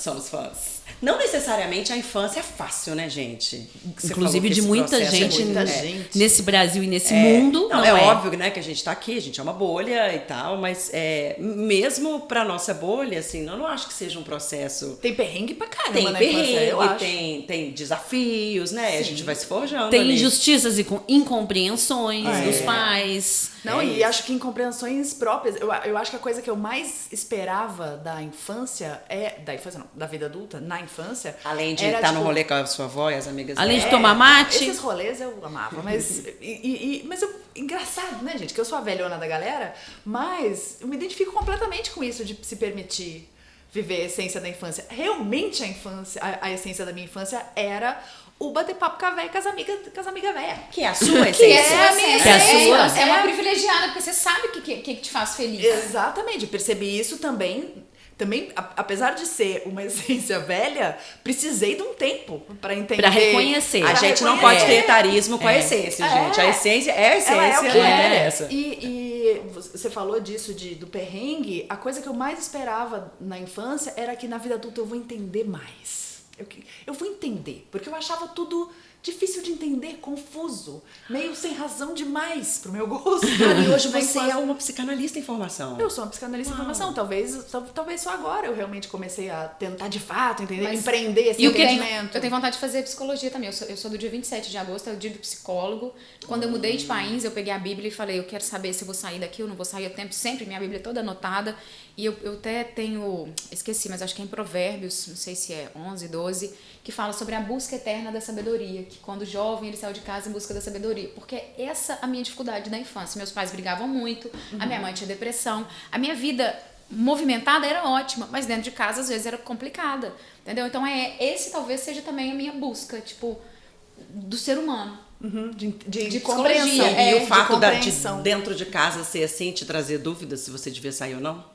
Somos fãs. Não necessariamente a infância é fácil, né, gente? Você falou Inclusive que de esse muita processo é gente, muita gente. nesse Brasil e nesse mundo. Não, Não é óbvio, né, que a gente tá aqui, a gente é uma bolha e tal, mas mesmo pra nossa bolha, assim, eu não acho que seja um processo... Tem perrengue pra caramba Tem na infância, eu acho. perrengue, tem desafios, né? A gente vai se forjando Tem ali. injustiças e incompreensões dos pais. Não, e acho que incompreensões próprias. Eu acho que a coisa que eu mais esperava da infância da vida adulta, na infância. Além de era, estar no tipo, rolê com a sua avó e as amigas Além dela. de tomar mate. Esses rolês eu amava, mas. Engraçado, né, gente? Que eu sou a velhona da galera, mas eu me identifico completamente com isso de se permitir viver a essência da infância. Realmente a infância, a essência da minha infância era o bater papo com a véia, com as amigas velhas. Que é a sua Que essência. é a minha Que é a essência. sua. Você é uma privilegiada, porque você sabe o que te faz feliz. Exatamente, eu percebi isso também, apesar de ser uma essência velha, precisei de um tempo pra entender. Pra reconhecer. A gente não pode ter etarismo com a essência, gente. A essência é a essência, Ela é o que não é. interessa. E porque você falou disso, do perrengue. A coisa que eu mais esperava na infância era que na vida adulta eu vou entender mais. Eu vou entender, porque eu achava tudo difícil de entender, confuso, meio sem razão demais pro meu gosto. E hoje você é uma psicanalista em formação. Eu sou uma psicanalista em formação. Talvez só agora eu realmente comecei a tentar de fato entender, empreender esse entendimento. Eu tenho vontade de fazer psicologia também. Eu sou do dia 27 de agosto, é o dia do psicólogo. Quando eu mudei de país, eu peguei a Bíblia e falei, eu quero saber se eu vou sair daqui ou não vou sair. Eu tenho sempre minha Bíblia toda anotada. E eu até tenho, esqueci, mas acho que é em Provérbios, não sei se é 11, 12, que fala sobre a busca eterna da sabedoria, que quando jovem ele saiu de casa em busca da sabedoria, porque essa é a minha dificuldade da infância. Meus pais brigavam muito, a minha mãe tinha depressão, a minha vida movimentada era ótima, mas dentro de casa às vezes era complicada, entendeu? Então esse talvez seja também a minha busca, tipo, do ser humano. De compreensão. E o fato de dentro de casa ser assim, te trazer dúvidas se você devia sair ou não?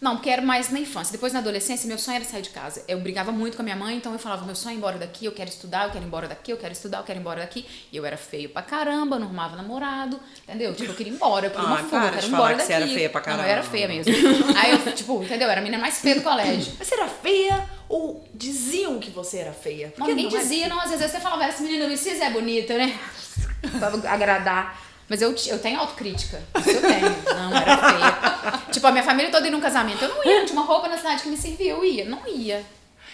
Não, porque era mais na infância. Depois, na adolescência, meu sonho era sair de casa. Eu brigava muito com a minha mãe, então eu falava, meu sonho é ir embora daqui, eu quero estudar, eu quero ir embora daqui, eu quero estudar, eu quero ir embora daqui. E eu era feio pra caramba, não arrumava namorado, entendeu? Tipo, eu queria ir embora, eu queria uma fuga, eu quero ir embora daqui. Você era feia pra caramba. Não, eu era feia mesmo. Aí eu, tipo, entendeu? Eu era a menina mais feia do colégio. Mas você era feia ou diziam que você era feia? Não, ninguém dizia, não. Às vezes você falava, essa menina Mrs. é bonita, né? Pra agradar. Mas eu tenho autocrítica. Isso eu tenho. Não, era feia. Tipo, a minha família toda ia num casamento. Eu não ia, não tinha uma roupa na cidade que me servia. Eu ia, não ia.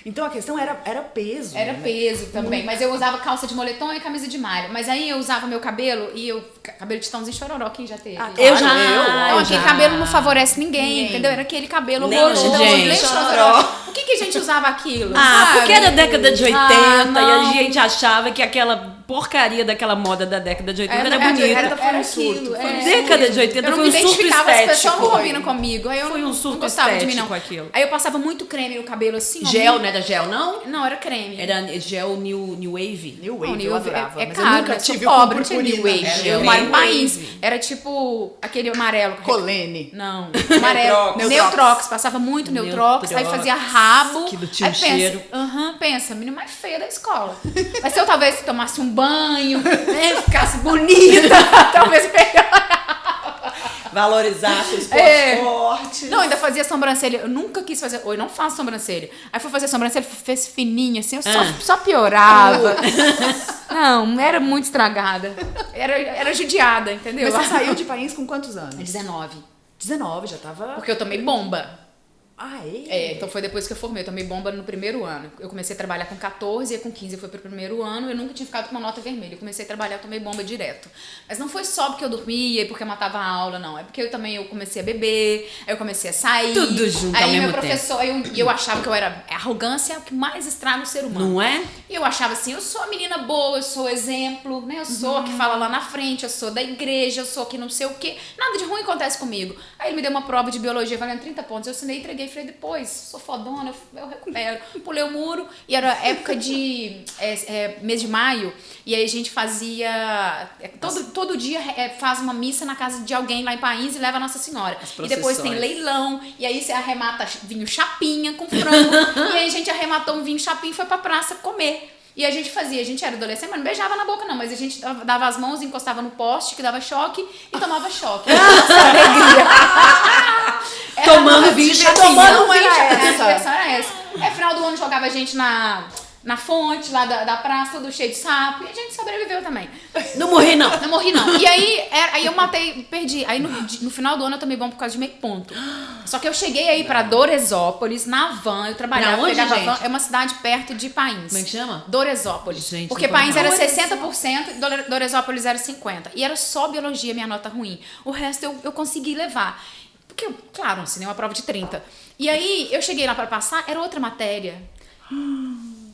Então a questão era peso. Era peso também. Mas eu usava calça de moletom e camisa de malha. Mas aí eu usava meu cabelo cabelo de tãozinho chororó, quem já teve? Eu já. Então, aquele cabelo não favorece ninguém, entendeu? Era aquele cabelo roxo, chororó. Por que a gente usava aquilo? Sabe? Porque era década de 80 e a não. gente achava que aquela porcaria daquela moda da década de 80 era bonita. Era um surto. Década de 80 eu foi um surto identificava, as pessoas não estético. combinam comigo. Aí eu Foi um surto não gostava de mim, não. estético aquilo. Aí eu passava muito creme no cabelo, assim. Gel, não era gel, não? Não, era creme. Era gel New Wave. New Não, Wave, eu adorava. é mas caro, eu nunca eu sou tive pobre, o não tinha New purpurina. Wave. Era Eu moro em New país. Wave. Era tipo aquele amarelo. Colene. Não, amarelo. Neutrox. Passava muito Neutrox. Aí fazia rabo. Que não tinha aí cheiro. Pensa, a menina mais feia da escola. Mas se eu talvez tomasse um banho, né, ficasse bonita, talvez melhor. Valorizasse o esporte forte. Não, ainda fazia sobrancelha. Eu nunca quis fazer. Oi, não faço sobrancelha. Aí fui fazer sobrancelha, fez fininha, assim, eu só piorava. Não, era muito estragada. Era judiada, entendeu? Mas você saiu de país com quantos anos? 19. 19, já tava... Porque eu tomei bomba. Ah, é? Então foi depois que eu formei. Eu tomei bomba no primeiro ano. Eu comecei a trabalhar com 14 e com 15 eu fui pro primeiro ano. Eu nunca tinha ficado com uma nota vermelha. Eu comecei a trabalhar, eu tomei bomba direto. Mas não foi só porque eu dormia e porque eu matava a aula, não. É porque eu comecei a beber, aí eu comecei a sair. Tudo junto aí ao meu mesmo professor, eu achava que eu era... A arrogância é o que mais estraga o ser humano. Não é? E eu achava assim, eu sou a menina boa, eu sou exemplo, né? Eu sou a que fala lá na frente, eu sou da igreja, eu sou que não sei o quê. Nada de ruim acontece comigo. Aí ele me deu uma prova de biologia valendo 30 pontos. Eu assinei, entreguei e falei, depois, sou fodona, eu recupero. Pulei o muro e era época de mês de maio. E aí a gente fazia... Todo dia faz uma missa na casa de alguém lá em País e leva a Nossa Senhora. E depois tem leilão. E aí você arremata vinho chapinha com frango. E aí a gente arrematou um vinho chapinha e foi pra praça comer. E a gente era adolescente, mas não beijava na boca não, mas a gente dava as mãos, encostava no poste, que dava choque, e tomava choque. Nossa, alegria! Tomando vinho chapinha. Tomando vinho chapinha. A diversão era essa. Final do ano jogava a gente na fonte lá da praça, tudo cheio de sapo, e a gente sobreviveu também. Não morri, não. Não morri, não. E aí eu perdi. Aí no final do ano eu tomei bomba por causa de meio ponto. Só que eu cheguei aí pra Doresópolis, na van, eu trabalhava, Na onde, pegava gente? van, é uma cidade perto de País. Como é que chama? Doresópolis. Gente, porque não País era conheço. 60% e Doresópolis era 50%. E era só biologia minha nota ruim. O resto eu consegui levar. Porque, claro, assinei uma prova de 30. E aí eu cheguei lá pra passar, era outra matéria.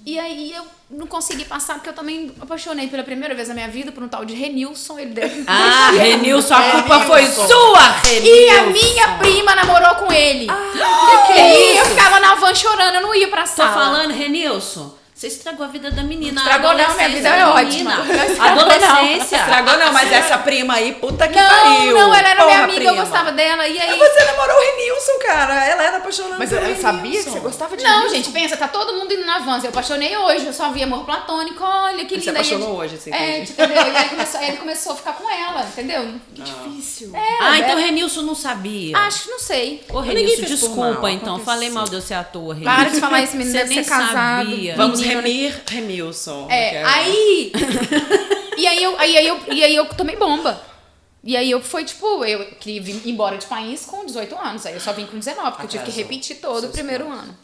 E aí eu não consegui passar, porque eu também apaixonei pela primeira vez na minha vida por um tal de Renilson. Ele deve... Ah, Renilson, a culpa foi sua, Renilson. E a minha prima namorou com ele. Que é isso? Eu ficava na van chorando, eu não ia pra Tô sala. falando, Renilson, Você estragou a vida da menina. Estragou não, minha vida é ótima. Adolescência. Estragou não, mas essa prima aí, puta que Não, pariu. não, ela era minha Porra, amiga, prima. eu gostava dela. E aí... Mas você namorou o Renilson, cara. Ela era apaixonada Mas pelo ela sabia que Renilson. você gostava de Não, Nilson? gente, pensa, tá todo mundo indo na Vans. Eu apaixonei hoje, eu só vi amor platônico, olha que Você linda. apaixonou hoje, assim, É, entendi. entendeu? E aí ele começou a ficar com ela, entendeu? Que difícil. Então o Renilson não sabia. Acho, não sei. Ô, Ninguém Renilson, fez por desculpa, mal, então. aconteceu. Falei mal de eu ser ator, Renilson. Para de falar isso, menino Você deve nem ser casado. sabia. Vamos Menino, remir Remilson. Aí... e aí eu tomei bomba. E aí eu fui, tipo, eu queria vir embora de país com 18 anos. Aí eu só vim com 19, porque eu tive que Arrasou. repetir todo o primeiro ano.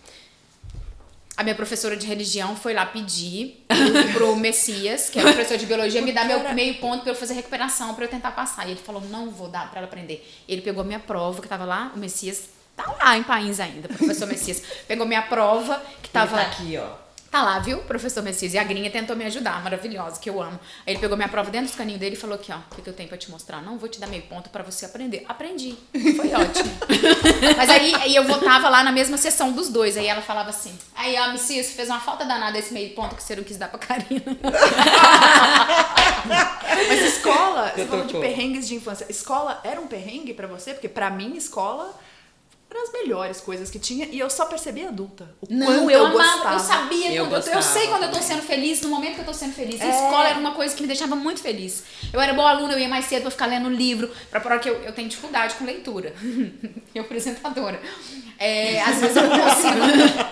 A minha professora de religião foi lá pedir pro Messias, que é o professor de biologia, me dar meu meio ponto pra eu fazer recuperação, pra eu tentar passar. E ele falou, não vou dar pra ela aprender. Ele pegou a minha prova, que tava lá, o Messias tá lá em país ainda, o professor Messias. Pegou minha prova, que tava... Ele tá aqui, ó. Tá lá, viu, professor Messias? E a Grinha tentou me ajudar, maravilhosa, que eu amo. Aí ele pegou minha prova dentro dos caninhos dele e falou aqui, ó, o que eu tenho pra te mostrar? Não vou te dar meio ponto pra você aprender. Aprendi. Foi ótimo. Mas aí eu voltava lá na mesma sessão dos dois. Aí ela falava assim, aí, ó, Messias, fez uma falta danada esse meio ponto que você não quis dar pra Karina. Mas escola, você Eu falou de tô- perrengues de infância. Escola era um perrengue pra você? Porque pra mim, escola era as melhores coisas que tinha. E eu só percebi adulta. O Não, quanto eu amava, gostava. eu sabia, Eu eu sei gostava quando eu tô também. sendo feliz, no momento que eu tô sendo feliz. A É. escola era uma coisa que me deixava muito feliz. Eu era boa aluna, eu ia mais cedo pra ficar lendo livro, pra provar que eu tenho dificuldade com leitura. Eu apresentadora.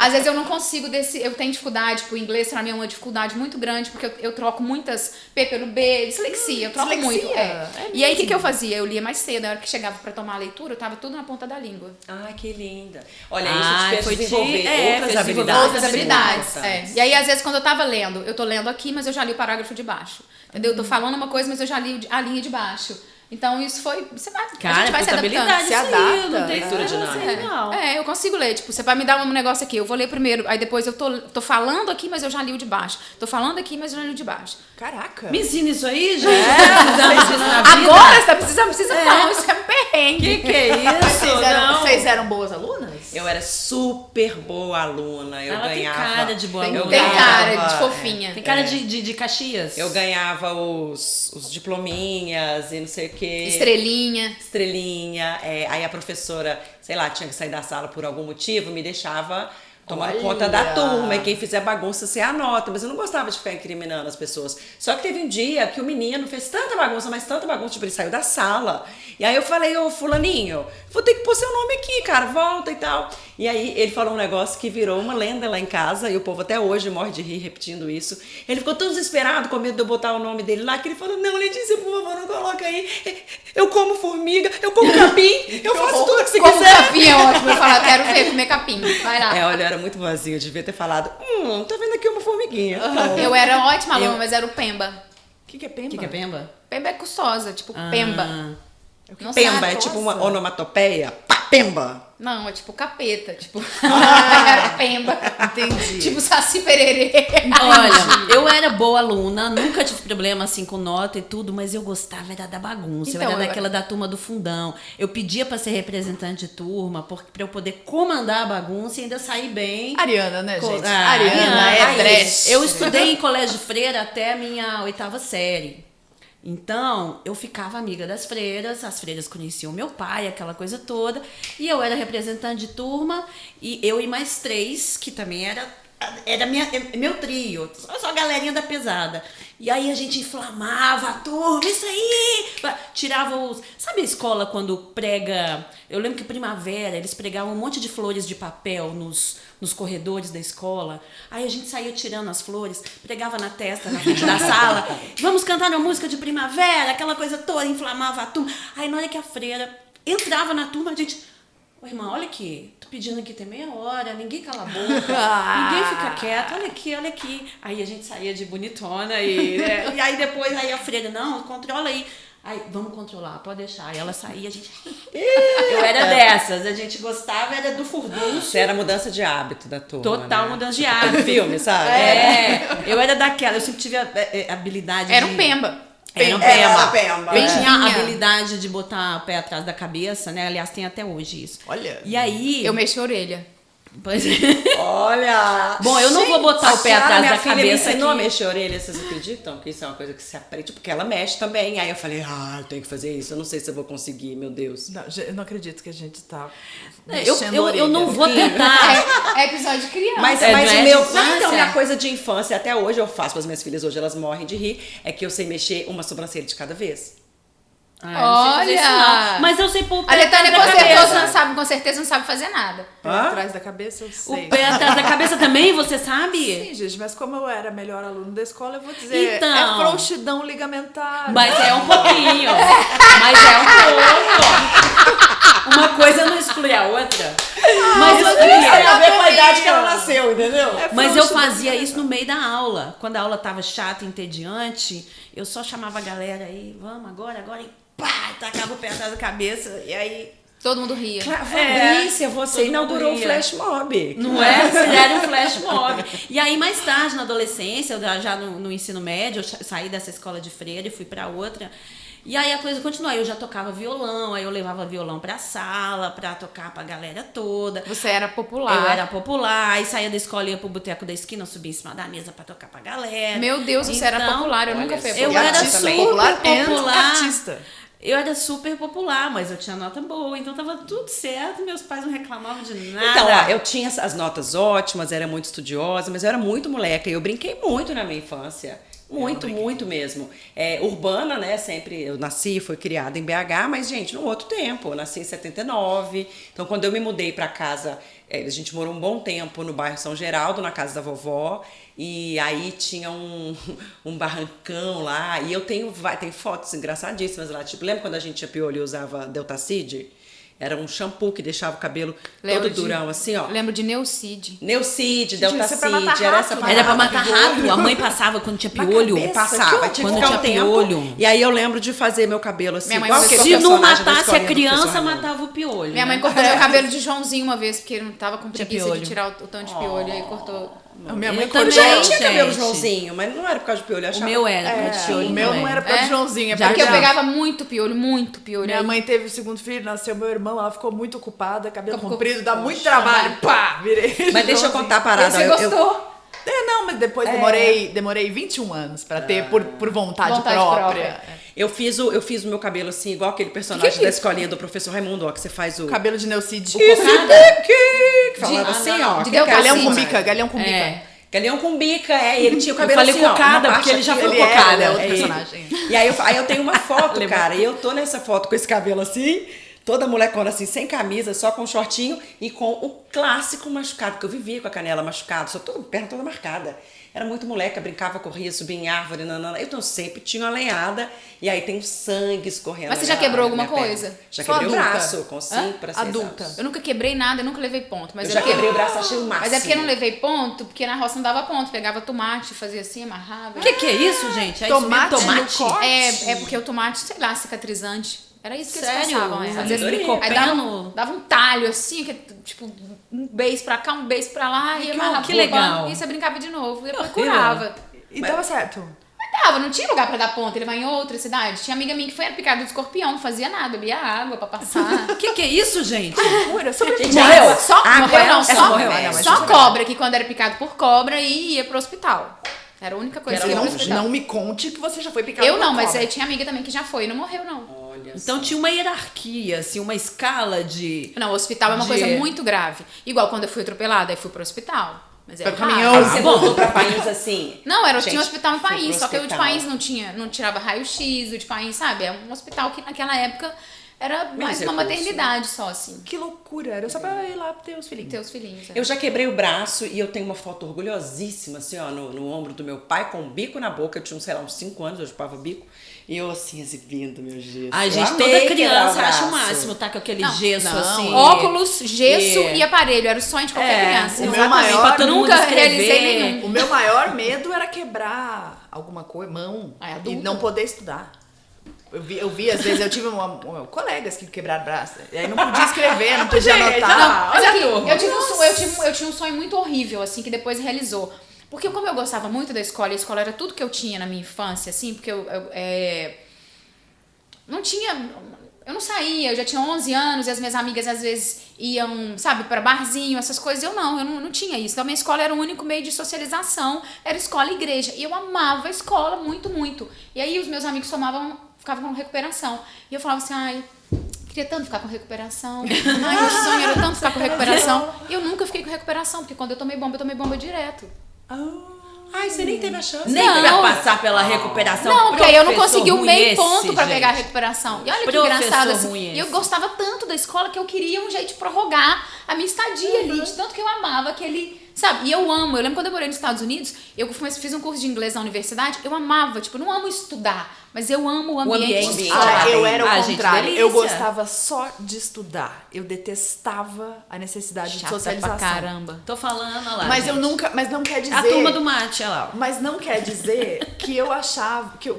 Às vezes eu não consigo eu tenho dificuldade, tipo, o inglês pra mim é uma dificuldade muito grande, porque eu troco muitas P pelo B, dislexia, eu troco dislexia? muito. É E aí o que eu fazia? Eu lia mais cedo, na hora que chegava pra tomar a leitura, eu tava tudo na ponta da língua. Ai, que linda. Olha, Ah, isso te foi fez desenvolver fez outras desenvolver habilidades. Outras habilidades. importantes. E aí, às vezes, quando eu tava lendo, eu tô lendo aqui, mas eu já li o parágrafo de baixo. Entendeu? Eu tô falando uma coisa, mas eu já li a linha de baixo. Então, isso foi... a Cara, gente vai se puta adaptando. habilidade Se isso aí, adapta. não tem Leitura isso, dinâmica. legal. Eu consigo ler. Tipo, você vai me dar um negócio aqui, eu vou ler primeiro. Aí depois eu tô falando aqui, mas eu já li o de baixo. Tô falando aqui, mas eu já li o de baixo. Caraca. Me ensina isso aí, gente. Precisamos disso na vida. Agora, você tá precisando? Precisa não. Isso é um perrengue. Que é isso? Não. Vocês eram boas alunas? Eu era super boa aluna. Eu Ela tem ganhava. cara de boa Tem- aluna. Tem ganhava, cara de fofinha. Tem cara de Caxias. Eu ganhava os diplominhas e não sei o quê. Estrelinha. Estrelinha. Aí a professora, sei lá, tinha que sair da sala por algum motivo, me deixava tomar Olha. conta da turma. E quem fizer bagunça, você anota. Mas eu não gostava de ficar incriminando as pessoas. Só que teve um dia que o menino fez tanta bagunça, mas tanta bagunça, tipo, ele saiu da sala. E aí eu falei, ô fulaninho, vou ter que pôr seu nome aqui, cara, volta e tal. E aí ele falou um negócio que virou uma lenda lá em casa, e o povo até hoje morre de rir repetindo isso. Ele ficou tão desesperado com medo de eu botar o nome dele lá, que ele falou, não, Letícia, por favor, não coloca aí. Eu como formiga, eu como capim, eu faço tudo que você Como quiser. capim é ótimo. Eu falo, quero ver comer capim. Vai lá. Olha, eu era muito vazio, eu devia ter falado, tá vendo aqui uma formiguinha. Eu era ótima aluna, mas era o Pemba. O que é pemba? O que é Pemba? Pemba é custosa, tipo Pemba. Não Pemba sabe? é tipo uma onomatopeia. Pá, Pemba. Não, é tipo capeta, tipo. Era Pemba. Entendi. Tipo Saci Pererê. Olha, eu era boa aluna, nunca tive problema assim com nota e tudo, mas eu gostava era da bagunça. Então, eu era daquela da turma do fundão. Eu pedia pra ser representante de turma, pra eu poder comandar a bagunça e ainda sair bem. Ariana, né, gente? Ah, Ariana Ariana, é trash. Eu estudei em colégio de freira até a minha 8ª série. Então, eu ficava amiga das freiras, as freiras conheciam meu pai, aquela coisa toda, e eu era representante de turma, e eu e mais 3, que também era meu trio, só a galerinha da pesada. E aí a gente inflamava a turma, isso aí! Tirava os... Sabe a escola quando prega... Eu lembro que primavera, eles pregavam um monte de flores de papel nos corredores da escola. Aí a gente saía tirando as flores, pregava na testa, na frente da sala. Vamos cantar uma música de primavera, aquela coisa toda, inflamava a turma. Aí na hora que a freira entrava na turma, a gente... Ô, irmã, olha aqui, tô pedindo aqui tem meia hora, ninguém cala a boca, ninguém fica quieto, olha aqui, olha aqui. Aí a gente saía de bonitona e aí depois aí a freira, não, controla aí. Aí, vamos controlar, pode deixar. Aí ela saía, a gente... Eu era dessas, a gente gostava, era do furdunço. Você era mudança de hábito da turma, Total né? mudança de Tipo, hábito. filme, sabe? Eu era daquela, eu sempre tive a habilidade Era de... um Pemba. Era um Era Pemba. Pemba. Eu tinha a Tinha. habilidade de botar o pé atrás da cabeça, né? Aliás, tem até hoje isso. Olha. E aí... Eu mexi a orelha. Pois é. Olha! Bom, eu não vou botar o pé atrás minha da filha cabeça me ensinou aqui. a mexer a orelha, vocês acreditam que isso é uma coisa que se aprende? Porque ela mexe também. Aí eu falei, eu tenho que fazer isso. Eu não sei se eu vou conseguir, meu Deus. Não, eu não acredito que a gente tá Eu mexendo a orelha. não vou tentar. É episódio de criança. Mas não o é de meu. infância? Não, então, minha coisa de infância, até hoje eu faço para as minhas filhas, hoje elas morrem de rir, é que eu sei mexer uma sobrancelha de cada vez. Eu não sei fazer isso, Olha! não. Mas eu sei pôr o A pé Letânia atrás da cabeça. com certeza não sabe fazer nada. Pé Hã? atrás da cabeça, eu sei. O pé atrás da cabeça também, você sabe? Sim, gente, mas como eu era melhor aluno da escola, eu vou dizer, Então. é frouxidão ligamentar. Mas é um pouquinho. Mas é um pouco. Uma coisa não exclui a outra. Mas eu Tem a queria. ver com a idade que ela nasceu, entendeu? Mas eu fazia isso no meio da aula. Quando a aula tava chata e entediante, eu só chamava a galera aí, vamos agora, e pá, tacava o pé atrás da cabeça. E aí. Todo mundo ria. Fabrícia, você todo inaugurou o mundo ria. Flash Mob. Não é? Era um flash mob. E aí, mais tarde, na adolescência, eu já no ensino médio, eu saí dessa escola de freira e fui pra outra. E aí a coisa continuou. Aí eu já tocava violão, aí eu levava violão pra sala, pra tocar pra galera toda. Você era popular. Eu era popular, aí saía da escola, ia pro boteco da esquina, eu subia em cima da mesa pra tocar pra galera. Meu Deus, você era popular. Eu nunca fui eu popular. era artista super popular and popular. artista. Eu era super popular, mas eu tinha nota boa, então tava tudo certo, meus pais não reclamavam de nada. Então, ó, eu tinha as notas ótimas, era muito estudiosa, mas eu era muito moleca e eu brinquei muito na minha infância. Muito mesmo. Urbana, né? Sempre eu nasci, fui criada em BH, mas, gente, num outro tempo. Eu nasci em 79. Então, quando eu me mudei pra casa, a gente morou um bom tempo no bairro São Geraldo, na casa da vovó. E aí tinha um barrancão lá. E eu tenho fotos engraçadíssimas lá. Tipo, lembra quando a gente tinha piolho e usava Deltacid? Era um shampoo que deixava o cabelo todo durão, assim, ó. Lembro de Neucid. Neucid, isso é pra Deltacid, matar era essa rato, parada. Era pra matar rato. A mãe passava quando tinha piolho. cabeça. Passava, tinha Quando que ficar tinha um tempo. piolho. E aí eu lembro de fazer meu cabelo assim, Minha mãe igual fazia aquele Se não personagem da matasse a escolinha do criança, professor Raimundo. matava o piolho. Minha mãe né? cortou meu cabelo de Joãozinho uma vez, porque ele não tava com Tinha preguiça de piolho. tirar o tanto de piolho. Aí cortou. A minha Eu mãe também. cortou. Já tinha cabelo gente. Joãozinho, mas não era por causa de piolho, eu O achava. meu era, por causa de piolho O meu também. não era pra Joãozinho, é Já Porque eu porque pegava muito piolho. minha Aí- mãe teve o segundo filho, nasceu meu irmão, ela ficou muito ocupada, cabelo Ficou- comprido, dá muito trabalho, pá, virei. Mas deixa eu contar a parada. Você gostou? Não, mas depois demorei 21 anos pra ter por vontade, Vontade própria. própria. Eu fiz o meu cabelo assim, igual aquele personagem da escolinha do professor Raimundo, ó, que você faz o... Cabelo de Neucid. que falava assim, ó. de que cara Galhão assim, com ó. bica, galhão com bica. É. Galeão com bica, e ele tinha o Eu cabelo falei assim, ó, cocada, uma porque ele parte já aqui, foi ele cocada. ele é outro É personagem. E aí eu tenho uma foto, cara, e eu tô nessa foto com esse cabelo assim, toda molecona assim, sem camisa, só com um shortinho e com o clássico machucado, porque eu vivia com a canela machucada, só toda perna toda marcada. Era muito moleca, brincava, corria, subia em árvore, nanana. Então sempre tinha uma lenhada e aí tem o sangue escorrendo. Mas você já na quebrou minha alguma perna. coisa? Já Só quebrei o adulta? braço, com 5 para 6 Adulta. anos. Eu nunca quebrei nada, eu nunca levei ponto. Mas Eu já porque- quebrei o braço, achei o máximo. Mas é porque eu não levei ponto, porque na roça não dava ponto. Pegava tomate, fazia assim, amarrava. O que é isso, gente? É isso mesmo? Tomate no Tomate? corte? É porque o tomate, sei lá, cicatrizante. Era isso que eles Sério? passavam, né? Às vezes Licopeno? aí dava um talho assim, que tipo, um beijo pra cá, um beijo pra lá, e amarrava que o legal. pano, e você brincava de novo, depois horrível. curava. E dava certo. Mas dava, não tinha lugar pra dar ponto, ele vai em outra cidade. Tinha amiga minha que foi picada de escorpião, não fazia nada, bebia água pra passar. O que é isso, gente? Pura, sobre Gente, Morreu? Só, Ah, morreu não, essa só, morreu, não, mas só isso é cobra, que quando era picado por cobra ia pro hospital. Era a única coisa Era que ia pro longe. hospital. Não me conte que você já foi picado Eu por não, mas cobra. aí tinha amiga também que já foi e não morreu, não. Olha Então tinha uma hierarquia, assim, uma escala de... Não, o hospital é uma De- coisa muito grave. Igual quando eu fui atropelada, aí fui pro hospital. Mas era Foi raro. caminhão. Aí você voltou pra país assim. Não, Gente, tinha hospital em fui pro país, só que o de hospital. país não tirava raio-x, o de país, sabe? É um hospital que naquela época era mais uma recurso. maternidade só, assim. Que loucura, era só pra ir lá ter os filhinhos. Ter os filhinhos. é. Eu já quebrei o braço e eu tenho uma foto orgulhosíssima, assim, ó, no ombro do meu pai, com o bico na boca. Eu tinha, sei lá, uns 5 anos, eu chupava bico. E eu, assim, exibindo meu gesso. A Eu gente, amei toda quebrar criança o acha o braço. máximo, tá com aquele Não, gesso não. assim. Óculos, gesso É. e aparelho. Era o sonho de qualquer criança. o meu Exatamente, maior- pra todo mundo Nunca escrever. realizei nenhum. O meu maior medo era quebrar alguma coisa, mão, Ah, é e adulto. não poder estudar. Eu vi, às vezes, eu tive colegas que quebraram braço. E aí não podia escrever, não podia Gente, anotar. não. Mas olha aqui, a turma. eu tinha um sonho muito horrível, assim, que depois realizou. Porque como eu gostava muito da escola, e a escola era tudo que eu tinha na minha infância, assim, porque eu não tinha... Eu não saía, eu já tinha 11 anos e as minhas amigas às vezes iam, sabe, para barzinho, essas coisas. Eu não tinha isso. Então, a minha escola era o único meio de socialização, era escola e igreja. E eu amava a escola muito, muito. E aí, os meus amigos ficavam com recuperação. E eu falava assim, ai, queria tanto ficar com recuperação. Ai, meu sonho era tanto ficar com recuperação. E eu nunca fiquei com recuperação, porque quando eu tomei bomba direto. Ai, você nem teve a chance. Nem pra passar pela recuperação. Não, porque aí eu não consegui o meio esse, ponto pra gente. pegar a recuperação. E olha que Professor engraçado, assim. ruim E eu esse. gostava tanto da escola que eu queria um jeito de prorrogar a minha estadia ali. De tanto que eu amava aquele... Sabe? E eu lembro quando eu morei nos Estados Unidos, eu fiz um curso de inglês na universidade, eu amava, tipo, não amo estudar, mas eu amo o ambiente de escola. Eu era o gente, contrário. delícia. Eu gostava só de estudar. Eu detestava a necessidade de Chata socialização. pra caramba. Tô falando, olha lá. Mas gente. mas não quer dizer... A turma do mate, olha lá. Mas não quer dizer que eu achava, que eu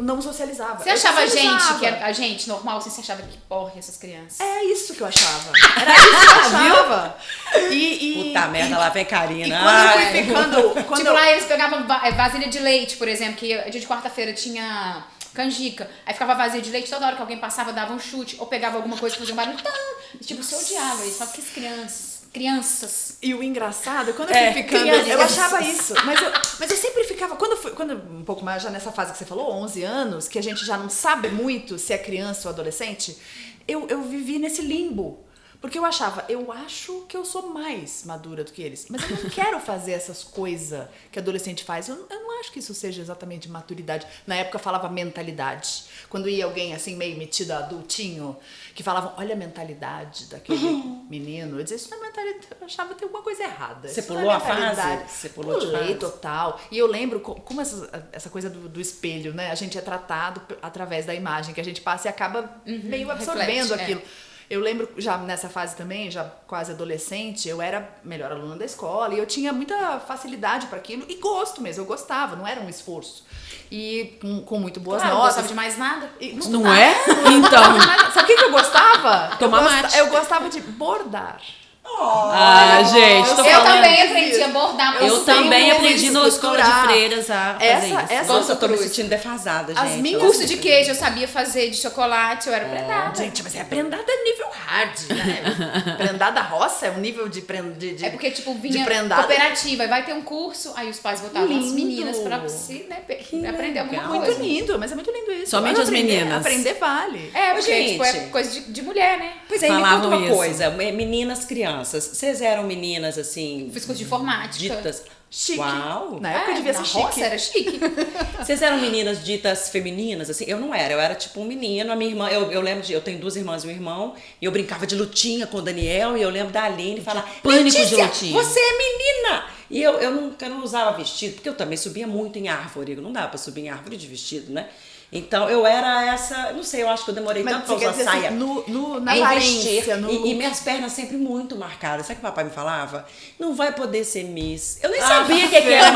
não socializava. Você Eu achava socializava. que a gente normal, assim, você achava que porra essas crianças? É isso que eu achava. Era isso que eu achava. Puta merda, lá vem Karina. E quando eu fui ficando... Quando Tipo, eu, lá eles pegavam vasilha de leite, por exemplo, que dia de quarta-feira tinha canjica. Aí ficava vasilha de leite, toda hora que alguém passava, dava um chute, ou pegava alguma coisa, fazia um barulho. E, tipo, você odiava isso, só porque as crianças. E o engraçado é quando eu fui ficando... Eu achava isso. Mas eu sempre ficava... Quando um pouco mais já nessa fase que você falou, 11 anos, que a gente já não sabe muito se é criança ou adolescente, eu vivi nesse limbo. Porque eu achava, eu acho que eu sou mais madura do que eles. Mas eu não quero fazer essas coisas que adolescente faz. Eu não acho que isso seja exatamente maturidade. Na época eu falava mentalidade. Quando ia alguém assim, meio metido adultinho, que falavam, olha a mentalidade daquele menino. Eu dizia, isso não é mentalidade. Eu achava que tem alguma coisa errada. Você Isso pulou não é a fase? mentalidade. Você pulou de Pulei fase? total. E eu lembro como essa coisa do espelho, né? A gente é tratado através da imagem que a gente passa e acaba meio absorvendo reflete, aquilo. Eu lembro, já nessa fase também, já quase adolescente, eu era a melhor aluna da escola e eu tinha muita facilidade para aquilo e gosto mesmo, eu gostava, não era um esforço. E com muito boas Claro, não notas. gostava de mais nada. E Não é? Então. Sabe o que eu gostava? Tomar mate. Eu gostava de bordar. Ah, gente, tô Eu falando. também aprendi a bordar. porque Eu sempre também eu aprendi fiz na escola de costurar. freiras a fazer isso. Essa Nossa, eu tô me sentindo defasada, As gente. minhas- Curso de queijo eu sabia fazer, de chocolate, eu era prendada. Gente, mas é prendada nível hard, né? Prendada roça é um nível de É porque, tipo, vinha de prendada. cooperativa, vai ter um curso, aí os pais botavam as Lindo. meninas pra você, né, aprender alguma Muito coisa. lindo, mas é muito lindo isso. Somente Olha, as meninas. Aprender vale. É, porque, Gente. tipo, é coisa de mulher, né? Pois é, me Falavam conta uma isso. coisa. Meninas, crianças, vocês eram meninas, assim... Fiz curso de informática. Ditas... Chique. Uau! Na época devia na ser roça chique. era chique. Vocês eram meninas ditas femininas, assim? Eu não era, eu era tipo um menino. A minha irmã, eu lembro eu tenho 2 irmãs e um irmão, e eu brincava de lutinha com o Daniel, e eu lembro da Aline falar: Pânico de Letícia, lutinha. você é menina! E eu nunca não usava vestido, porque eu também subia muito em árvore, não dava pra subir em árvore de vestido, né? Então eu era essa, não sei, eu acho que eu demorei tanto pra você quer usar dizer saia. assim, na Em aparência, vestir. no E look. minhas pernas sempre muito marcadas. Sabe o que o papai me falava? Não vai poder ser Miss. Eu nem sabia o que era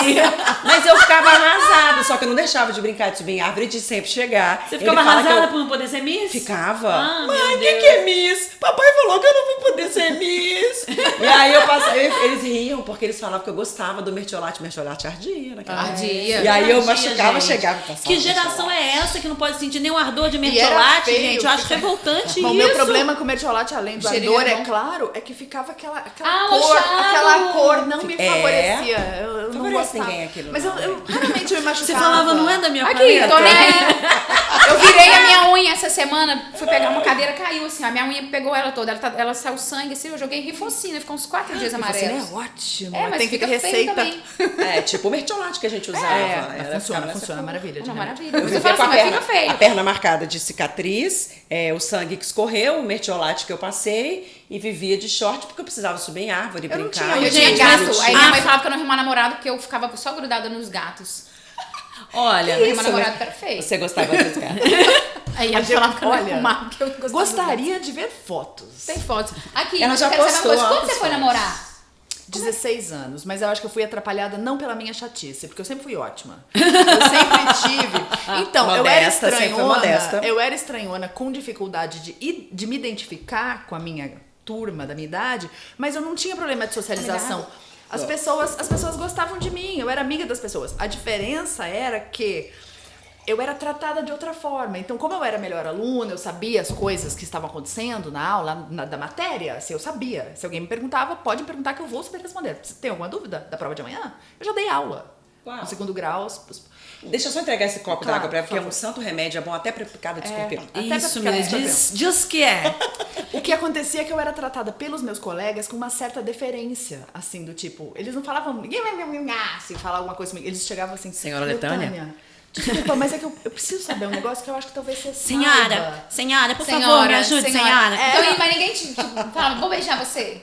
Miss. Mas eu ficava arrasada. Só que eu não deixava de brincar de subir em árvore, de sempre chegar. Você Ele ficava fala que arrasada eu por não poder ser Miss? Ficava. Ah, meu Mãe, o Deus. que é Miss? Papai falou que eu não vou poder ser Miss. E aí eu passava, eles riam porque eles falavam que eu gostava do mertiolate. Mertiolate ardia naquela época. Ardia. E aí eu Ardia, machucava, gente. chegava e passava. Que geração é essa que não pode sentir nem o ardor de era mertiolate, feio, gente? Eu acho fica- revoltante Bom, isso. meu problema com o mertiolate, além do Cheirinho ardor, é é bom. claro, é que ficava aquela Ah, cor, manchado. aquela cor não me É. favorecia. Eu não Favorece gostava. ninguém aquilo, Mas não, eu raramente eu me machucava. Você falava, não é da minha Aqui, paleta? tô nem aí. Eu virei a minha unha essa semana, fui pegar uma cadeira, caiu assim, a minha unha pegou ela toda, ela saiu sangue assim, eu joguei rifocina, ficou uns 4 dias amarelos. Você é ótimo. É, mas tem que ter fica feio receita. também. É, tipo o mertiolate que a gente usava. É, Era, mas ficava funciona, nessa funciona, cor. maravilha. Não, de maravilha. Eu Você vivia fala com assim, mas fica a feio. perna marcada de cicatriz, o sangue que escorreu, o mertiolate que eu passei, e vivia de short porque eu precisava subir em árvore, Eu não brincar. tinha, Eu tinha Gente, gato, mas- aí minha mãe falava que eu não arrumava namorado porque eu ficava só grudada nos gatos. Olha, Meu Isso, namorado né? era feio. Você gostava dos gatos? Aí ela falava que eu não Olha, arrumava porque eu gostava dos Gostaria de ver fotos. gatos. Tem fotos. Aqui, Ela já eu quero saber uma postou coisa. Quando altas você foi fotos. namorar? 16 anos, mas eu acho que eu fui atrapalhada não pela minha chatice, porque eu sempre fui ótima. Eu sempre tive. Então, eu era Modesta, sempre foi modesta. estranhona. Eu era estranhona com dificuldade de me identificar com a minha turma da minha idade, mas eu não tinha problema de socialização. As pessoas gostavam de mim, eu era amiga das pessoas. A diferença era que eu era tratada de outra forma. Então, como eu era melhor aluna, eu sabia as coisas que estavam acontecendo na aula, da matéria, assim, eu sabia. Se alguém me perguntava, pode me perguntar que eu vou saber responder. Você tem alguma dúvida da prova de amanhã? Eu já dei aula. Uau. No segundo grau. Deixa eu só entregar esse copo Claro, d'água pra ela, porque é por um favor. santo remédio, é bom até pra picada de escorpião. Até pra Isso ficar mesmo, diz que é. O que acontecia é que eu era tratada pelos meus colegas com uma certa deferência, assim, do tipo, eles não falavam, assim, falar alguma coisa comigo, eles chegavam assim, Senhora Letânia? Desculpa, mas é que eu preciso saber um negócio que eu acho que talvez você Senhora, por favor, me ajude, senhora. Então, mas ninguém te falava, vou beijar você.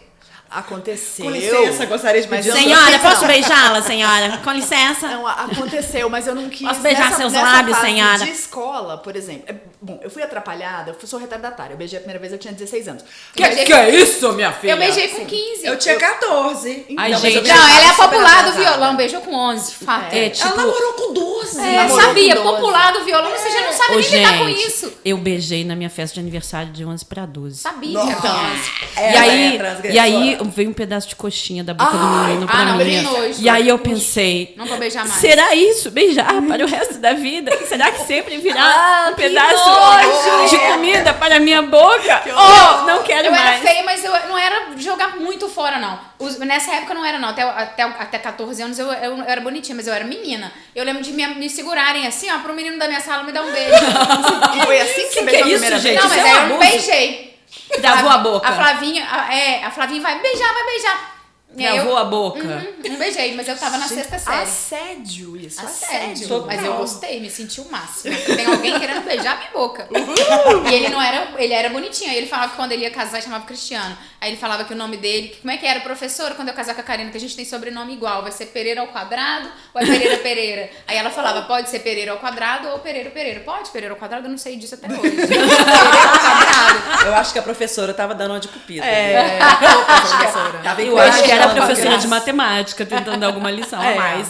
Aconteceu. Com licença, gostaria de pedir... Senhora, posso beijá-la, senhora? Com licença. Não, aconteceu, mas eu não quis. Posso beijar seus lábios, fase senhora? de escola, por exemplo. Bom, eu fui atrapalhada, sou retardatária. Eu beijei a primeira vez, eu tinha 16 anos. Que é isso, minha filha? Eu beijei com 15. Eu tinha 14. Ai, Não, mas gente. eu Não, ela é beijava a popular super do atrasada. violão, beijou com 11, fato. É, tipo, Ela namorou com 12. Namorou Sabia, com 12. popular do violão, você já não sabe ô, nem lidar com gente, isso. eu beijei na minha festa de aniversário de 11 para 12. Sabia. E aí veio um pedaço de coxinha da boca do menino pra não, mim. que nojo. E aí eu pensei, Não vou beijar mais. será isso beijar para o resto da vida? Será que sempre virá um que pedaço nojo! de comida para a minha boca? Oh, não quero Eu mais. era feia, mas eu não era jogar muito fora, não. Nessa época não era, não. Até 14 anos eu era bonitinha, mas eu era menina. Eu lembro de me segurarem assim, ó, pro menino da minha sala me dar um beijo. E foi assim que você que beijou é a isso, primeira gente? vez? Não, mas Isso é um aí eu não abuso. beijei. Travou a boca. A Flavinha vai beijar. E aí Travou a boca. Não beijei, mas eu tava na sexta série. Assédio, isso. Assédio. Assédio. Mas eu gostei, me senti o máximo. Tem alguém querendo beijar minha boca. E ele era bonitinho. Aí ele falava que quando ele ia casar, chamava Cristiano. Aí ele falava que o nome dele, como é que era, professora, quando eu casar com a Karina, que a gente tem sobrenome igual, vai ser Pereira ao quadrado ou é Pereira? Aí ela falava, pode ser Pereira ao quadrado ou Pereira. Pode, Pereira ao quadrado, eu não sei disso até hoje. Pereira ao quadrado. Eu acho que a professora tava dando uma de cupido. Professora. Tava Eu acho que era a encorajando professora graça. de matemática tentando dar alguma lição a mais.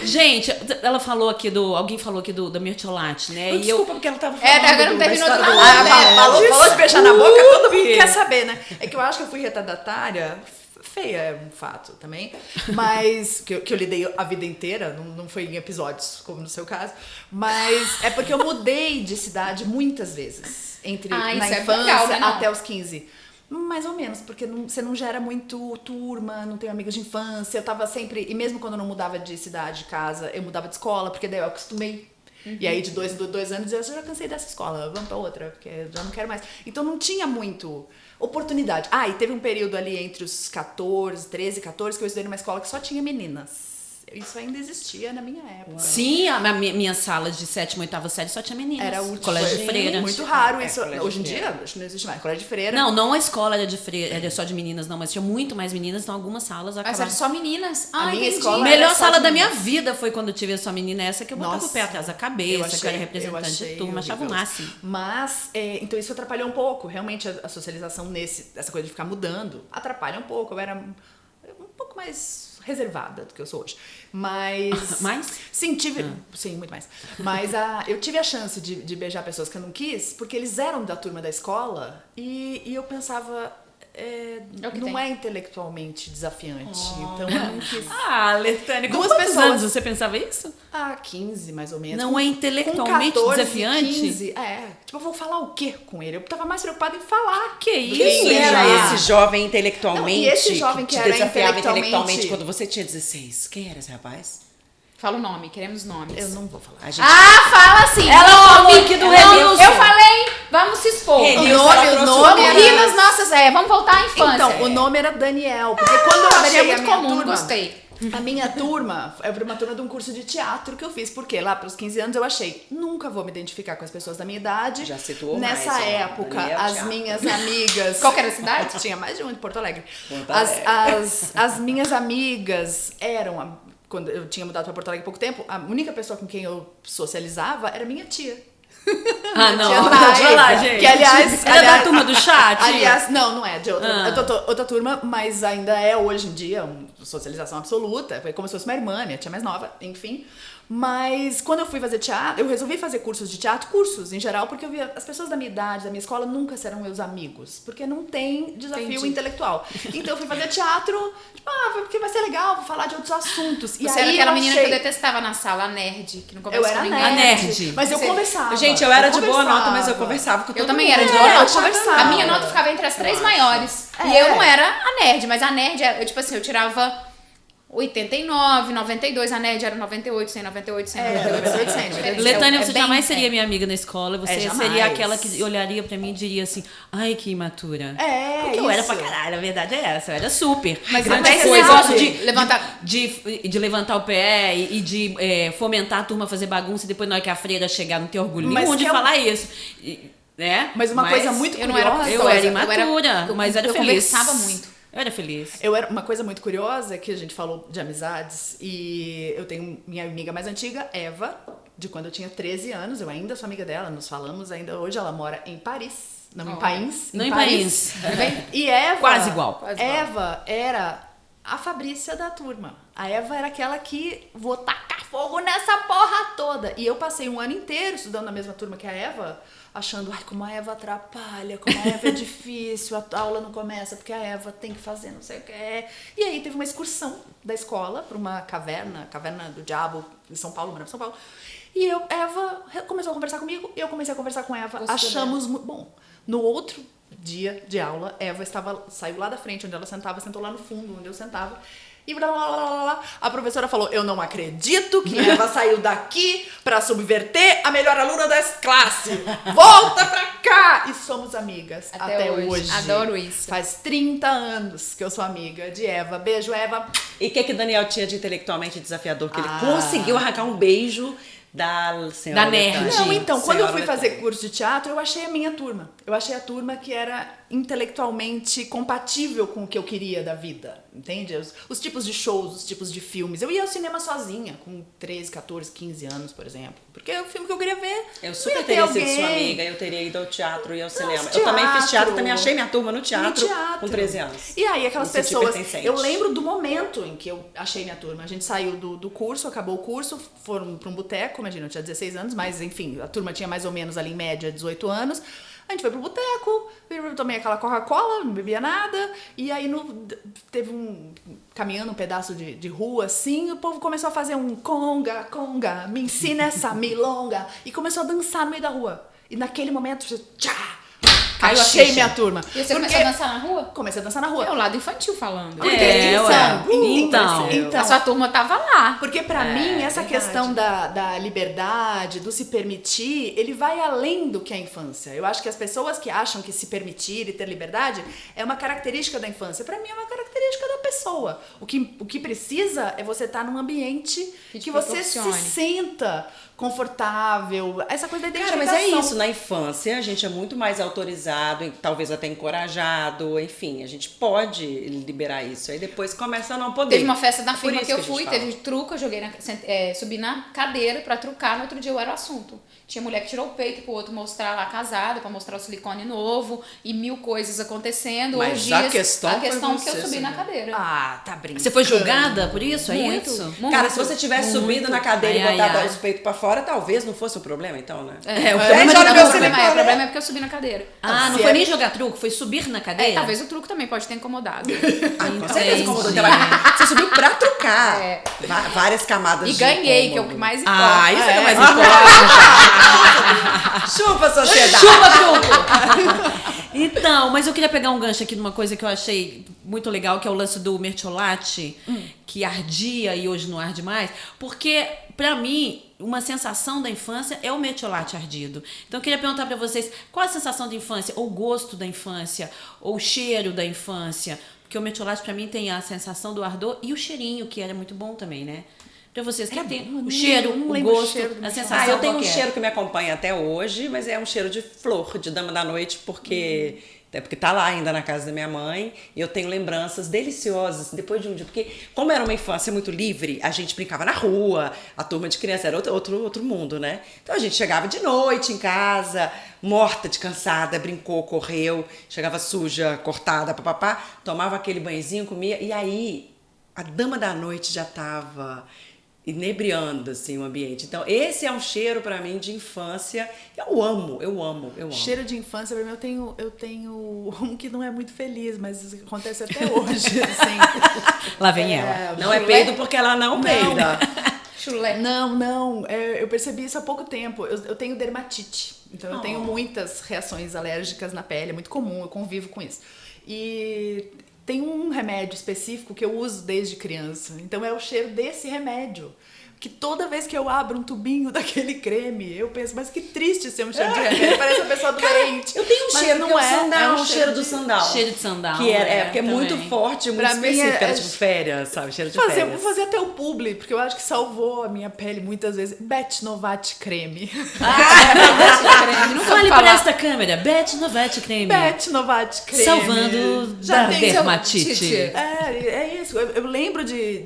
Gente, ela falou aqui alguém falou aqui do Mertiolate, né? E Desculpa, porque ela tava falando agora não da terminou história de do- falar, Ah, né? Falou de beijar na boca, todo mundo que- quer saber, né? É que eu acho que eu fui retardatária, feia é um fato também, mas que eu lidei a vida inteira, não foi em episódios, como no seu caso, mas é porque eu mudei de cidade muitas vezes, entre Ah, na isso é infância legal, né, não? até os 15. Mais ou menos, porque você não gera muito turma, não tenho amigos de infância, eu tava sempre, e mesmo quando eu não mudava de cidade, de casa, eu mudava de escola, porque daí eu acostumei. E aí de 2 em 2 anos eu já cansei dessa escola, vamos pra outra, porque eu já não quero mais. Então não tinha muito oportunidade. E teve um período ali entre os 13 e 14, que eu estudei numa escola que só tinha meninas. Isso ainda existia na minha época. Sim, a minha sala de 7ª e 8ª série só tinha meninas. Era o colégio de freira. Muito raro É, isso. colégio Hoje em de dia, freira. acho que não existe mais. Colégio de freira. Não a escola era de freira, era só de meninas, não, mas tinha muito mais meninas, então algumas salas Mas acabaram. era só meninas. A minha Entendi. escola Melhor era só sala de da minha meninas. vida foi quando eu tive só menina, essa que eu botava Nossa, o pé atrás da eu cabeça, achei- que era eu representante achei de turma, achava o horrível. máximo. Mas, então isso atrapalhou um pouco. Realmente a socialização essa coisa de ficar mudando, atrapalha um pouco. Eu era um pouco mais reservada do que eu sou hoje. Mas... Mais? Sim, sim, muito mais. Mas eu tive a chance de beijar pessoas que eu não quis, porque eles eram da turma da escola e eu pensava... o que não tem. é intelectualmente desafiante. Então eu não quis. Letânia, com Duas quantos pessoas. anos você pensava isso? 15, mais ou menos. Não é intelectualmente com 14, desafiante? 15, tipo, eu vou falar o quê com ele? Eu tava mais preocupada em falar. Que do isso, Quem Sim, era já. esse jovem intelectualmente? Não, e esse jovem que te era desafiava intelectualmente- intelectualmente quando você tinha 16? Quem era esse rapaz? Fala o nome, queremos nomes. Eu não vou falar. A gente... Fala sim. Ela nome. falou aqui do Nome. Renilson. Eu falei, vamos se expor. Renilson, ela trouxe Vamos o rir nome. nas nossas... vamos voltar à infância. Então, o nome era Daniel, porque quando eu Seria achei a muito minha comum, turma... gostei. A minha turma, eu fui uma turma de um curso de teatro que eu fiz, porque lá pros 15 anos eu achei, nunca vou me identificar com as pessoas da minha idade. Já situou Nessa mais, ó, época, Daniel as Teatro. minhas amigas... Qual que era a cidade? Tinha mais de um de Porto Alegre. Porto Alegre. As minhas amigas eram... Quando eu tinha mudado para Porto Alegre há pouco tempo, a única pessoa com quem eu socializava era minha tia. Ah, não. Tia Pode Thay, falar, gente. que, aliás, Era da turma do chat? Aliás, não é de outra turma, mas ainda é hoje em dia uma socialização absoluta. Foi como se fosse uma irmã, minha tia mais nova, enfim. Mas quando eu fui fazer teatro, eu resolvi fazer cursos de teatro, cursos em geral, porque eu via as pessoas da minha idade, da minha escola, nunca serão meus amigos, porque não tem desafio intelectual. Então eu fui fazer teatro, tipo, porque vai ser legal, vou falar de outros assuntos. E Você aí era aquela eu menina achei... que eu detestava na sala, a nerd, que não conversa Eu era com ninguém. A nerd. Mas eu Você- conversava. Gente, eu era de boa conversava. nota, mas eu conversava com todo Eu também mundo. era de É, boa eu nota. conversava. A minha nota ficava entre as três maiores. É. E eu não era a nerd, mas a nerd, eu, tipo assim, eu tirava 89, 92, a nerd era 98, 100, 98, 100, 98, 100. diferente. Letânia, É você bem- jamais seria minha amiga na escola. Você jamais. seria aquela que olharia pra mim e diria assim, ai, que imatura. É, Porque eu era isso. pra caralho, a verdade é essa. Eu era super. Mas até você esse sabe, negócio levantar- de levantar o pé e de fomentar a turma a fazer bagunça e depois na hora que a freira chegar não ter orgulho Mas nenhum de que é um- falar isso. Né? Mas uma coisa muito eu não era curiosa... Eu era gostosa, imatura, mas era eu feliz. conversava muito. Eu era feliz. Uma coisa muito curiosa é que a gente falou de amizades e eu tenho minha amiga mais antiga, Eva, de quando eu tinha 13 anos, eu ainda sou amiga dela, nos falamos ainda hoje, ela mora em Paris, não em Paris, Não em Paris. E Eva, Quase igual. Eva era a Fabrícia da turma. A Eva era aquela que vou tacar fogo nessa porra toda. E eu passei um ano inteiro estudando na mesma turma que a Eva, achando, ai, como a Eva atrapalha, como a Eva é difícil, a aula não começa porque a Eva tem que fazer não sei o que. E aí teve uma excursão da escola para uma caverna do diabo, em São Paulo, morava em São Paulo. E Eva começou a conversar comigo, eu comecei a conversar com a Eva. Achamos muito bom. No outro dia de aula, Eva saiu lá da frente onde ela sentava, sentou lá no fundo onde eu sentava. E blá, blá, blá, blá, blá. A professora falou, eu não acredito que Eva saiu daqui pra subverter a melhor aluna da classe. Volta pra cá! E somos amigas até hoje. Adoro isso. Faz 30 anos que eu sou amiga de Eva. Beijo, Eva. E o que Daniel tinha de intelectualmente desafiador? Que ele conseguiu arrancar um beijo da senhora Da nerd. Letânia. Não, então, quando eu Senhora fui Letânia. fazer curso de teatro, eu achei a minha turma. Eu achei a turma que era intelectualmente compatível com o que eu queria da vida, entende? Os tipos de shows, os tipos de filmes. Eu ia ao cinema sozinha, com 13, 14, 15 anos, por exemplo. Porque é o filme que eu queria ver. Eu Não super ia ter teria sido alguém. sua amiga, eu teria ido ao teatro e ao cinema. Nossa, Eu também fiz teatro, teatro. também achei minha turma no teatro, com 13 anos. E aí, aquelas Me senti pessoas. pertencente. Eu lembro do momento em que eu achei minha turma. A gente saiu do curso, acabou o curso, foram pra um boteco. Imagina, eu tinha 16 anos, mas enfim, a turma tinha mais ou menos ali em média 18 anos. A gente foi pro boteco, eu tomei aquela Coca-Cola, não bebia nada. E aí teve caminhando um pedaço de rua assim, o povo começou a fazer um conga, conga, me ensina essa milonga. E começou a dançar no meio da rua. E naquele momento, tchá! Caiu a Achei ficha. minha turma. E você Porque começou a dançar na rua? comecei a dançar na rua. É o lado infantil falando. Porque Então. A sua turma tava lá. Porque pra mim, essa verdade. questão da liberdade, do se permitir, ele vai além do que é a infância. Eu acho que as pessoas que acham que se permitir e ter liberdade é uma característica da infância. Pra mim, é uma característica da pessoa. O que precisa é você estar num ambiente Que te que você se proporcione. sinta confortável. Essa coisa da Cara, identificação. mas é isso, na infância a gente é muito mais autorizado, talvez até encorajado, enfim, a gente pode liberar isso. Aí depois começa a não poder. Teve uma festa da Por firma isso que eu a gente fui, fala. teve truco, eu joguei subi na cadeira pra trucar, no outro dia eu era o assunto. Tinha mulher que tirou o peito pro outro mostrar lá casada, pra mostrar o silicone novo, e 1000 coisas acontecendo. Mas orgias. a questão foi que eu você, subi na né? cadeira. Ah, tá brincando. Você foi julgada por isso? É Muito, isso? muito. Cara, se você tivesse subido na cadeira Ai, e botado ai, ai. os peitos pra fora, talvez não fosse o problema, então, né? O É, problema já de olha não- meu o problema silicone, o problema é porque eu subi na cadeira. Ah, não Se foi é- nem jogar truco, foi subir na cadeira? Talvez o truco também pode ter incomodado. Com certeza incomodou. Entendi. Você subiu pra trucar. É. Várias camadas E de ganhei, que é o incômodo. que mais importa. Ah, isso é que é mais importante. Chupa, sociedade. Chupa, truco! Então, mas eu queria pegar um gancho aqui de uma coisa que eu achei muito legal, que é o lance do mertiolate, que ardia e hoje não arde mais, porque, pra mim, uma sensação da infância é o mertiolate ardido. Então, eu queria perguntar pra vocês, qual a sensação da infância, ou o gosto da infância, ou o cheiro da infância? Porque o mertiolate, pra mim, tem a sensação do ardor e o cheirinho, que era muito bom também, né? Pra vocês, que tem bom, o cheiro, não o lembro o gosto, cheiro do a mexilhão. sensação. Eu tenho um qual que é? cheiro que me acompanha até hoje, mas é um cheiro de flor, de dama da noite, porque até porque tá lá ainda na casa da minha mãe, e eu tenho lembranças deliciosas depois de um dia, porque como era uma infância muito livre, a gente brincava na rua, a turma de criança era outro mundo, né? Então a gente chegava de noite em casa, morta de cansada, brincou, correu, chegava suja, cortada, papapá, tomava aquele banhozinho, comia, e aí a dama da noite já tava inebriando assim o ambiente. Então esse é um cheiro pra mim de infância. Eu amo. Cheiro de infância, pra mim, eu tenho um que não é muito feliz, mas acontece até hoje, assim. Lá vem ela. Não é peido porque ela não peida. Chulé. Não, eu percebi isso há pouco tempo. Eu tenho dermatite, então eu tenho muitas reações alérgicas na pele, é muito comum, eu convivo com isso. E tem um remédio específico que eu uso desde criança, então é o cheiro desse remédio. Que toda vez que eu abro um tubinho daquele creme, eu penso, mas que triste ser um cheiro de remédio, parece uma pessoa doente. Eu tenho um Mas cheiro não que é o é, sandal, é um o cheiro do sandal. Cheiro de sandal. Que porque é também. muito forte, muito Pra mim específico, é- tipo férias, sabe? Cheiro de Vou férias. fazer até o publi, porque eu acho que salvou a minha pele muitas vezes. Bet Novati creme. Nunca Fale ouvi para falar. esta câmera, Beth Novete Creme. Bet Novati creme. Salvando Já da tem dermatite. É isso. Eu lembro de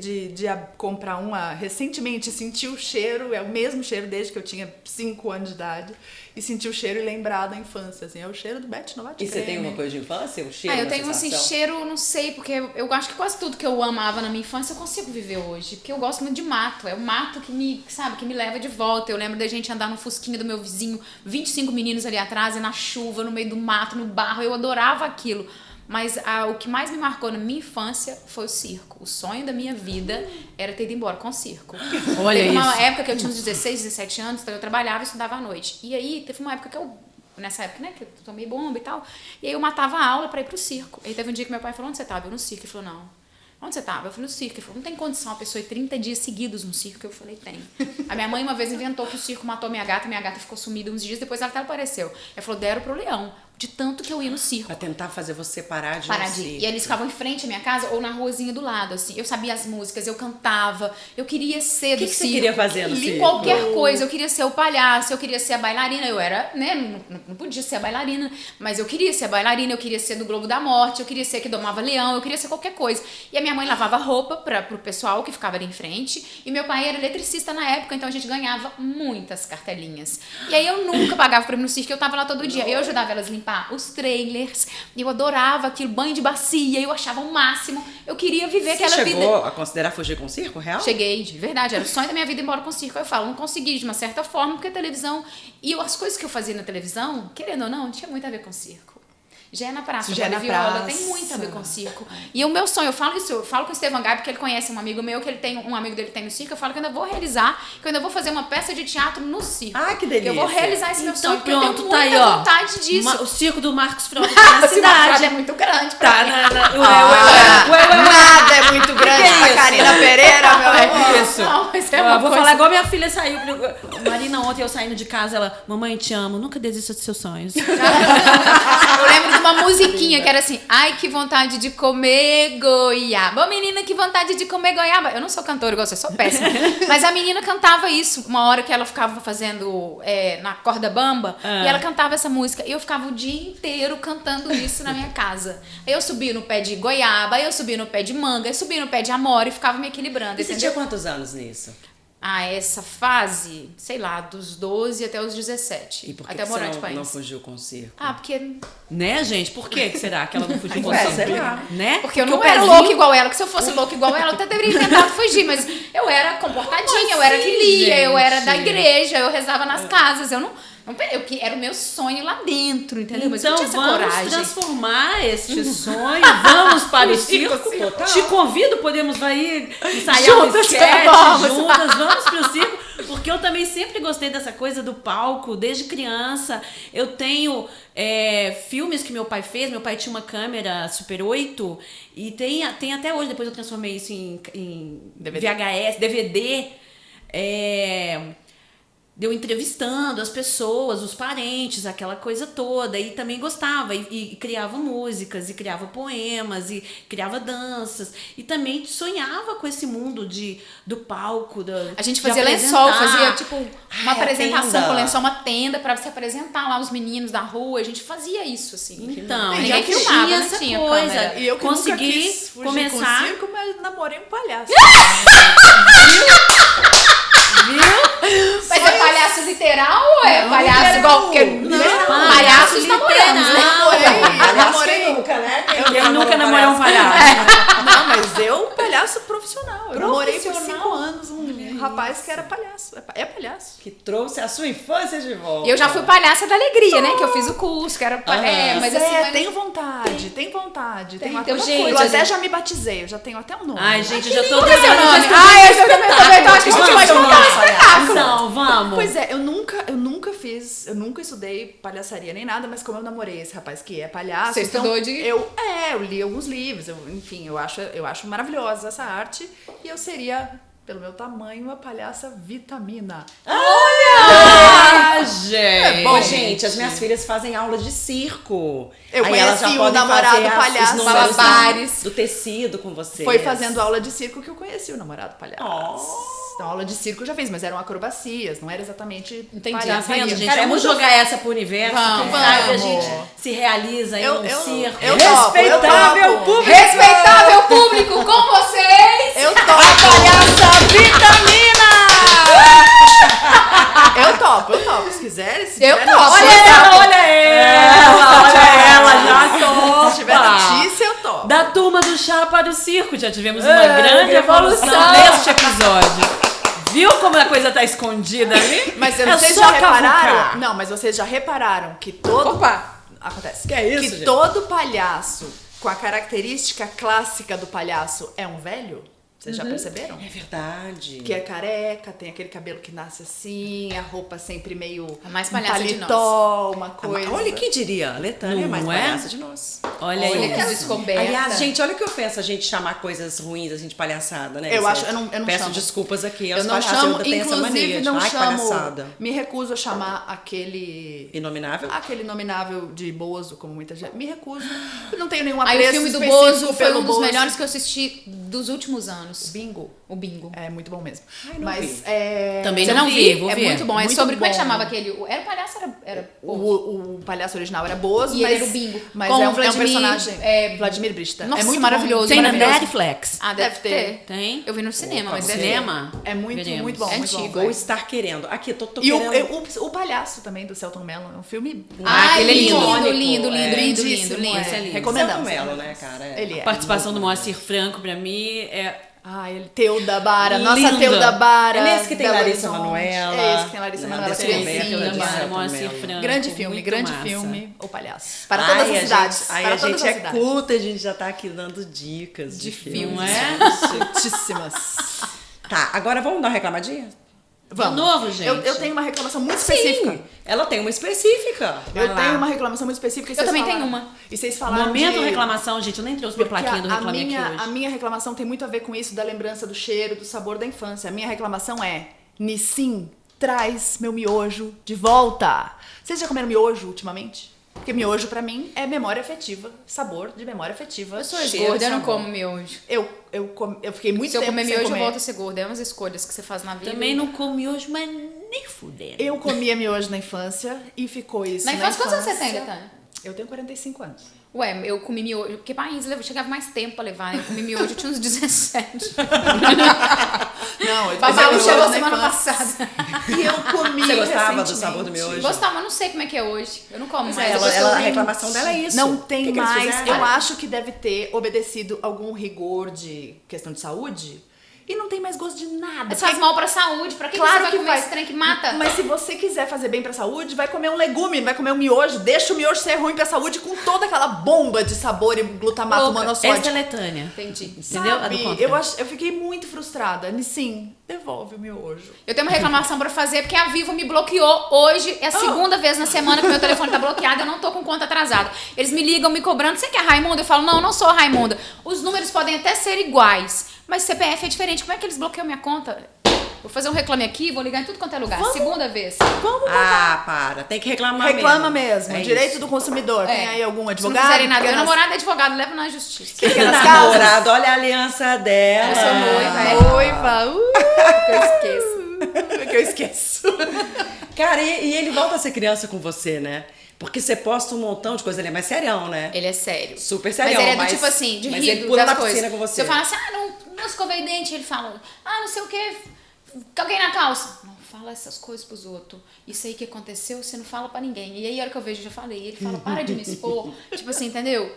comprar uma recentemente e sentir o cheiro, é o mesmo cheiro desde que eu tinha 5 anos de idade. E sentir o cheiro e lembrar da infância, assim. É o cheiro do Bet Novati E creme. você tem uma coisa de infância? Um cheiro, Eu uma tenho assim, sensação? cheiro, não sei, porque eu acho que quase tudo que eu amava na minha infância eu consigo viver hoje. Porque eu gosto muito de mato. É o mato que me, sabe, que me leva de volta. Eu lembro da gente andar no fusquinha do meu vizinho, 25 meninos ali atrás, e na chuva, no meio do mato, no barro. Eu adorava aquilo. Mas o que mais me marcou na minha infância foi o circo. O sonho da minha vida era ter ido embora com o circo. Olha Teve uma isso. época que eu tinha uns 16, 17 anos, então eu trabalhava e estudava à noite. E aí teve uma época que nessa época, né, que eu tomei bomba e tal, e aí eu matava a aula pra ir pro circo. Aí teve um dia que meu pai falou, onde você tava? Eu no circo. Ele falou, não. Onde você tava? Eu falei, no circo. Ele falou, não tem condição uma pessoa ir 30 dias seguidos no circo. Eu falei, tem. A minha mãe uma vez inventou que o circo matou minha gata ficou sumida uns dias, depois ela até apareceu. Ela falou, deram pro leão, de tanto que eu ia no circo. Pra tentar fazer você parar de Parar ir. de ir. E eles ficavam em frente à minha casa ou na ruazinha do lado, assim. Eu sabia as músicas, eu cantava, eu queria ser do que você circo. queria fazer no circo? Qualquer coisa. Eu queria ser o palhaço, eu queria ser a bailarina. Eu era, né, não podia ser a bailarina, mas eu queria ser a bailarina, eu queria ser do Globo da Morte, eu queria ser a que domava leão, eu queria ser qualquer coisa. E a minha mãe lavava roupa pro pessoal que ficava ali em frente, e meu pai era eletricista na época, então a gente ganhava muitas cartelinhas. E aí eu nunca pagava pra ir no circo, eu tava lá todo dia. Eu ajudava elas a limpar os trailers, e eu adorava aquilo, banho de bacia, eu achava o máximo. Eu queria viver Você aquela chegou vida. a considerar fugir com o circo, real? Cheguei, de verdade, era o sonho da minha vida ir embora com o circo. Eu falo, não consegui de uma certa forma, porque a televisão e as coisas que eu fazia na televisão, querendo ou não, tinha muito a ver com o circo. Já é na praça, Já é bola na e viola, praça. tem muito a ver com o circo. E o meu sonho, eu falo com o Estevam Gabi, porque ele conhece um amigo meu, que ele tem um amigo dele que tem no circo, eu falo que eu ainda vou realizar, que eu ainda vou fazer uma peça de teatro no circo. Ah, que Que eu vou delícia. realizar esse meu Então sonho, porque eu pronto, tenho tá muita aí, ó. vontade disso. O circo do Marcos Frota tá na Esse Marcos cidade. é muito grande pra Tá mim. Nada é muito grande que é pra isso? Karina Pereira, meu amor. Isso. Não, mas é Eu uma vou coisa- falar igual minha filha saiu. Marina, ontem eu saindo de casa, ela, mamãe, te amo, nunca desista dos seus sonhos. Eu lembro de uma musiquinha que era assim, ai, que vontade de comer goiaba. Ô, menina, que vontade de comer goiaba. Eu não sou cantora igual você, sou péssima. Mas a menina cantava isso, uma hora que ela ficava fazendo na corda bamba, e ela cantava essa música. E eu ficava o dia inteiro cantando isso na minha casa. Aí eu subia no pé de goiaba, aí eu subia no pé de manga, eu subia no pé de amora e ficava me equilibrando, E você entendeu? tinha quantos anos nisso? Essa fase, sei lá, dos 12 até os 17. E por que até que morar você de país. não fugiu com o circo? Porque Né, gente? Por que será que ela não fugiu com Ué, você? será? Né? Porque eu não o era pezinho- louca igual ela, que se eu fosse louca igual ela, eu até teria tentado fugir, mas eu era comportadinha, eu era que lia, eu era da igreja, eu rezava nas casas, eu não era o meu sonho lá dentro, entendeu? Mas eu Então não tinha essa vamos coragem. transformar este sonho, vamos para o circo. total. Te convido, podemos vai ensaiar Juntas, um sketch vamos. juntas, vamos para o circo, porque eu também sempre gostei dessa coisa do palco, desde criança. Eu tenho filmes que meu pai fez, meu pai tinha uma câmera Super 8 e tem até hoje, depois eu transformei isso em DVD. VHS, DVD, de eu entrevistando as pessoas, os parentes, aquela coisa toda. E também gostava, e criava músicas, e criava poemas, e criava danças. E também sonhava com esse mundo do palco. A gente de fazia apresentar. lençol, fazia tipo uma apresentação tenda. com lençol, uma tenda pra se apresentar lá os meninos da rua. A gente fazia isso, assim. Então, Ninguém já filmava, tinha não essa tinha coisa. câmera. E eu que nunca consegui quis fugir começar. com circo, mas namorei um palhaço. Mas é palhaço literal ou é palhaço igual? Porque palhaços namoramos, né? Namorei nunca, né? Quem nunca namorou um palhaço? Não, mas eu, palhaço profissional. Eu namorei por Profissional? 5 anos um rapaz que era palhaço. É palhaço. Que trouxe a sua infância de volta. E eu já fui palhaça da alegria, né? Que eu fiz o curso, que era mas assim, mas- tenho vontade, tem vontade. Tem uma tem coisa. uma Eu coisa, até gente. já me batizei, eu já tenho até um nome. Ai, gente, eu já tô Qual é seu devendo nome? já Ai, eu também então acho que a gente vai Vamos, montar um espetáculo. Não, vamos. Pois é, eu nunca estudei palhaçaria nem nada, mas como eu namorei esse rapaz que é palhaço, Você então estudou de- eu li alguns livros, enfim, eu acho maravilhosa essa arte e eu seria, pelo meu tamanho, uma palhaça vitamina. Ah, gente. Bom, gente, as minhas filhas fazem aula de circo. Eu Aí elas já conheci o podem namorado fazer palhaço. os números Malabares. do tecido com você. Foi fazendo aula de circo que eu conheci o namorado palhaço. Oh. Então, aula de circo eu já fiz, mas eram acrobacias, não era exatamente Entendi. Tá palhaçaria. vendo, gente? Cara, é vamos muito- jogar essa pro universo. Vamos, quem sabe a vamos. gente se realiza em um circo. eu topo, Respeitável público. Respeitável público, com vocês! Eu topo. Palhaça vitamina! Eu topo. Se quiserem, se Eu tiver topo. notícia- Olha ela, já Se tiver topa. notícia, eu topo. Da turma do chá para o circo, já tivemos uma grande evolução neste episódio. Viu como a coisa tá escondida ali? Mas É vocês só já repararam? cavucar. Não, mas vocês já repararam que todo. Opa! Acontece. Que é isso, Que gente? todo palhaço com a característica clássica do palhaço é um velho? Vocês já perceberam? É verdade. Que é careca, tem aquele cabelo que nasce assim, a roupa sempre meio. A mais um palhaça de paletó, uma coisa. Olha, quem diria? A Letânia é mais Não é? palhaça de nós. Olha Olha que isso. descoberta. Aliás, gente, olha que ofensa a gente chamar coisas ruins, assim, de palhaçada, né? Eu Isso acho, é- eu não Peço chamo. desculpas aqui Eu aos não palhaços, chamo, eu tenho essa inclusive mania de, não ai, que chamo. palhaçada. Me recuso a chamar aquele. Inominável? Aquele nominável de Bozo, como muita gente. Me recuso. Eu não tenho nenhum Aí apreço o filme do específico Bozo foi pelo um dos Bozo. melhores que eu assisti dos últimos anos. Bingo. O Bingo. É muito bom mesmo. Ai, não Mas vi. é. Também Você não não vi, vi? vou É ver. muito bom. É Muito sobre como é que bom. chamava aquele. Era palhaço ou era O palhaço original era Bozo, E mas, ele era o Bingo. mas Com é um Vladimir, personagem. é, Vladimir Brista. Nossa, é muito maravilhoso. Tem na maravilhoso. Netflix? Ah, Deve ter. Tem? Eu vi no cinema, mas deve ter. Cinema? É muito, Veremos. muito bom. É muito bom. antigo, Vou estar querendo. Aqui, tô E querendo. o Palhaço também, do Celton Mello. É um filme Ah, aquele é lindo. lindo, lindo, lindo, lindíssimo, lindo. Esse é lindo. Recomendamos. Celton Mello, né, cara? É. Ele é. A participação do Moacir Franco, pra mim, é... Ai, Teuda Bara. Nossa, Linda. Teuda Bara. É nesse que tem Belo Larissa Horizonte. Manoela. É esse que tem Larissa Né, Manoela, desse criancinha. Roberto, Teuda de Bara, Celton Moacir Mello. Franco. Grande filme, muito grande massa. filme. O Palhaço. Para todas as idades. Aí para a todas gente as é idades. culta, a gente já tá aqui dando dicas de filme. Não é? Certíssimas. Tá, agora vamos dar uma reclamadinha? Vamos. novo, gente? Eu tenho uma reclamação muito específica. Sim, ela tem uma específica. Vai Eu lá. tenho uma reclamação muito específica. E Eu vocês também falaram- tenho uma. E vocês falaram Momento de... reclamação, gente. Eu nem trouxe minha Porque plaquinha do Reclame aqui a hoje. minha reclamação tem muito a ver com isso da lembrança do cheiro, do sabor da infância. A minha reclamação é: Nissin, traz meu miojo de volta. Vocês já comeram miojo ultimamente? Porque miojo pra mim é memória afetiva, sabor de memória afetiva. Eu sou cheiro, gorda, eu não sabor. como miojo. Eu fiquei muito Se eu tempo comer sem miojo, eu comer. volto a ser gorda. É umas escolhas que você faz na vida. Também não comi hoje, mas nem fudendo. Eu comia miojo na infância e ficou isso. Na infância, quantos anos você tem, Letânia? Eu tenho 45 anos. Ué, eu comi miojo. Porque país chegava mais tempo pra levar, né? Eu comi miojo, eu tinha uns 17. Não, eu Babalu miojo chegou na semana infância. passada. E eu comi Você gostava do recentemente. sabor do miojo? Gostava, mas não sei como é que é hoje. Eu não como Mas mais. a reclamação dela é isso. Não O tem que que eles mais. fizeram? Eu acho que deve ter obedecido algum rigor de questão de saúde. E não tem mais gosto de nada. Mas faz mal pra saúde. Pra que Claro você vai que comer faz. esse trem que mata? Mas se você quiser fazer bem pra saúde, vai comer um legume, não vai comer um miojo. Deixa o miojo ser ruim pra saúde com toda aquela bomba de sabor e glutamato Louca. monossódico. Esta é Letânia. Entendi. Entendeu? A do Sabe? contra. Eu fiquei muito frustrada. Nissin, devolve o miojo. Eu tenho uma reclamação pra fazer, porque a Vivo me bloqueou hoje. É a segunda vez na semana que meu telefone tá bloqueado. Eu não tô com conta atrasada. Eles me ligam me cobrando. Você que é Raimunda? Eu falo, não, eu não sou a Raimunda. Os números podem até ser iguais, mas CPF é diferente. Como é que eles bloqueiam minha conta? Vou fazer um reclame aqui, vou ligar em tudo quanto é lugar. Segunda vez. Vamos para. Tem que reclamar Reclama mesmo. É Direito isso. do consumidor. Tem aí algum Se não advogado? fizerem nada, meu Pequenas- namorado é advogado, leva na justiça. Pequenas Namorado, olha a aliança dela. Eu sou noiva, Noiva. que eu esqueço. Que eu esqueço. Cara, e ele volta a ser criança com você, né? Porque você posta um montão de coisa, ele é mais serião, né? Ele é sério. Super Mas serião, ele é do mas- tipo assim, de mas rir ele pula das na coisas. piscina com você. Se eu falar assim, não escovei dente, ele fala, não sei o que, caguei na calça. Não fala essas coisas pros outros. Isso aí que aconteceu, você não fala pra ninguém. E aí, a hora que eu vejo, eu já falei. Ele fala, para de me expor. Tipo assim, entendeu?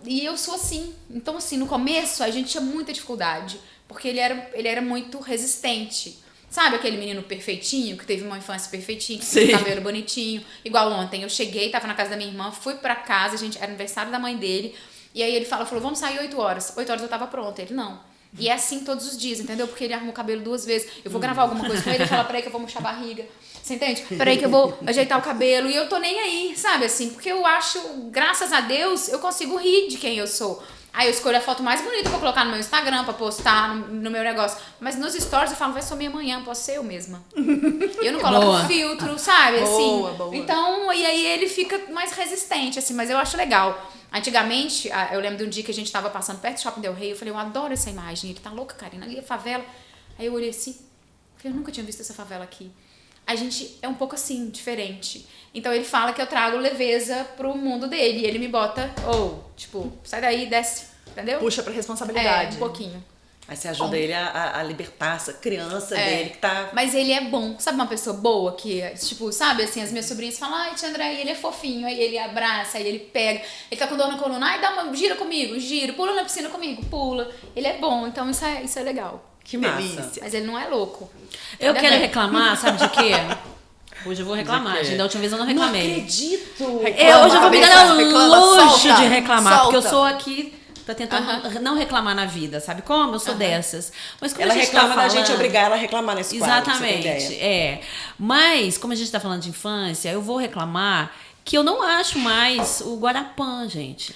E eu sou assim. Então, assim, no começo, a gente tinha muita dificuldade. Porque ele era muito resistente. Sabe aquele menino perfeitinho, que teve uma infância perfeitinha, que tinha cabelo bonitinho? Igual ontem, eu cheguei, tava na casa da minha irmã, fui pra casa, era aniversário da mãe dele, e aí ele falou, vamos sair 8 horas. 8 horas eu tava pronta, ele não. E é assim todos os dias, entendeu? Porque ele arruma o cabelo 2 vezes. Eu vou gravar alguma coisa com ele, ele fala, peraí que eu vou murchar a barriga. Você entende? Peraí que eu vou ajeitar o cabelo. E eu tô nem aí, sabe? Assim, porque eu acho, graças a Deus, eu consigo rir de quem eu sou. Aí eu escolho a foto mais bonita pra colocar no meu Instagram, pra postar no meu negócio. Mas nos stories eu falo, vai sumir amanhã, posso ser eu mesma. Eu não coloco filtro, sabe? Boa, assim. boa. Então, e aí ele fica mais resistente, assim, mas eu acho legal. Antigamente, eu lembro de um dia que a gente tava passando perto do Shopping Del Rey, eu falei, eu adoro essa imagem. Ele tá louca, Karina, ali a favela. Aí eu olhei assim, eu nunca tinha visto essa favela aqui. A gente é um pouco assim, diferente. Então ele fala que eu trago leveza pro mundo dele. E ele me bota, tipo, sai daí, desce, entendeu? Puxa pra responsabilidade. Um pouquinho. Aí você ajuda ele a libertar essa criança dele que tá... Mas ele é bom. Sabe uma pessoa boa que, tipo, sabe, assim, as minhas sobrinhas falam, ai, tia André, ele é fofinho. Aí ele abraça, aí ele pega. Ele tá com dor na coluna, ai, gira comigo, gira. Pula na piscina comigo, pula. Ele é bom, então isso é legal. Que massa. Delícia. Mas ele não é louco. Eu Ainda quero bem. reclamar, sabe de quê? Hoje eu vou reclamar, De quê? gente. Da última vez eu não Não reclamei. acredito! Hoje eu vou me dar ao Reclama, luxo solta, de reclamar, porque eu solta. sou aqui, tô tentando não reclamar na vida, sabe como? Eu sou dessas. Mas como Ela a gente reclama tá da gente falando- obrigar ela a reclamar nesse quadro, pra você ter Exatamente, ideia. Mas, como a gente tá falando de infância, eu vou reclamar que eu não acho mais o Guarapã, gente.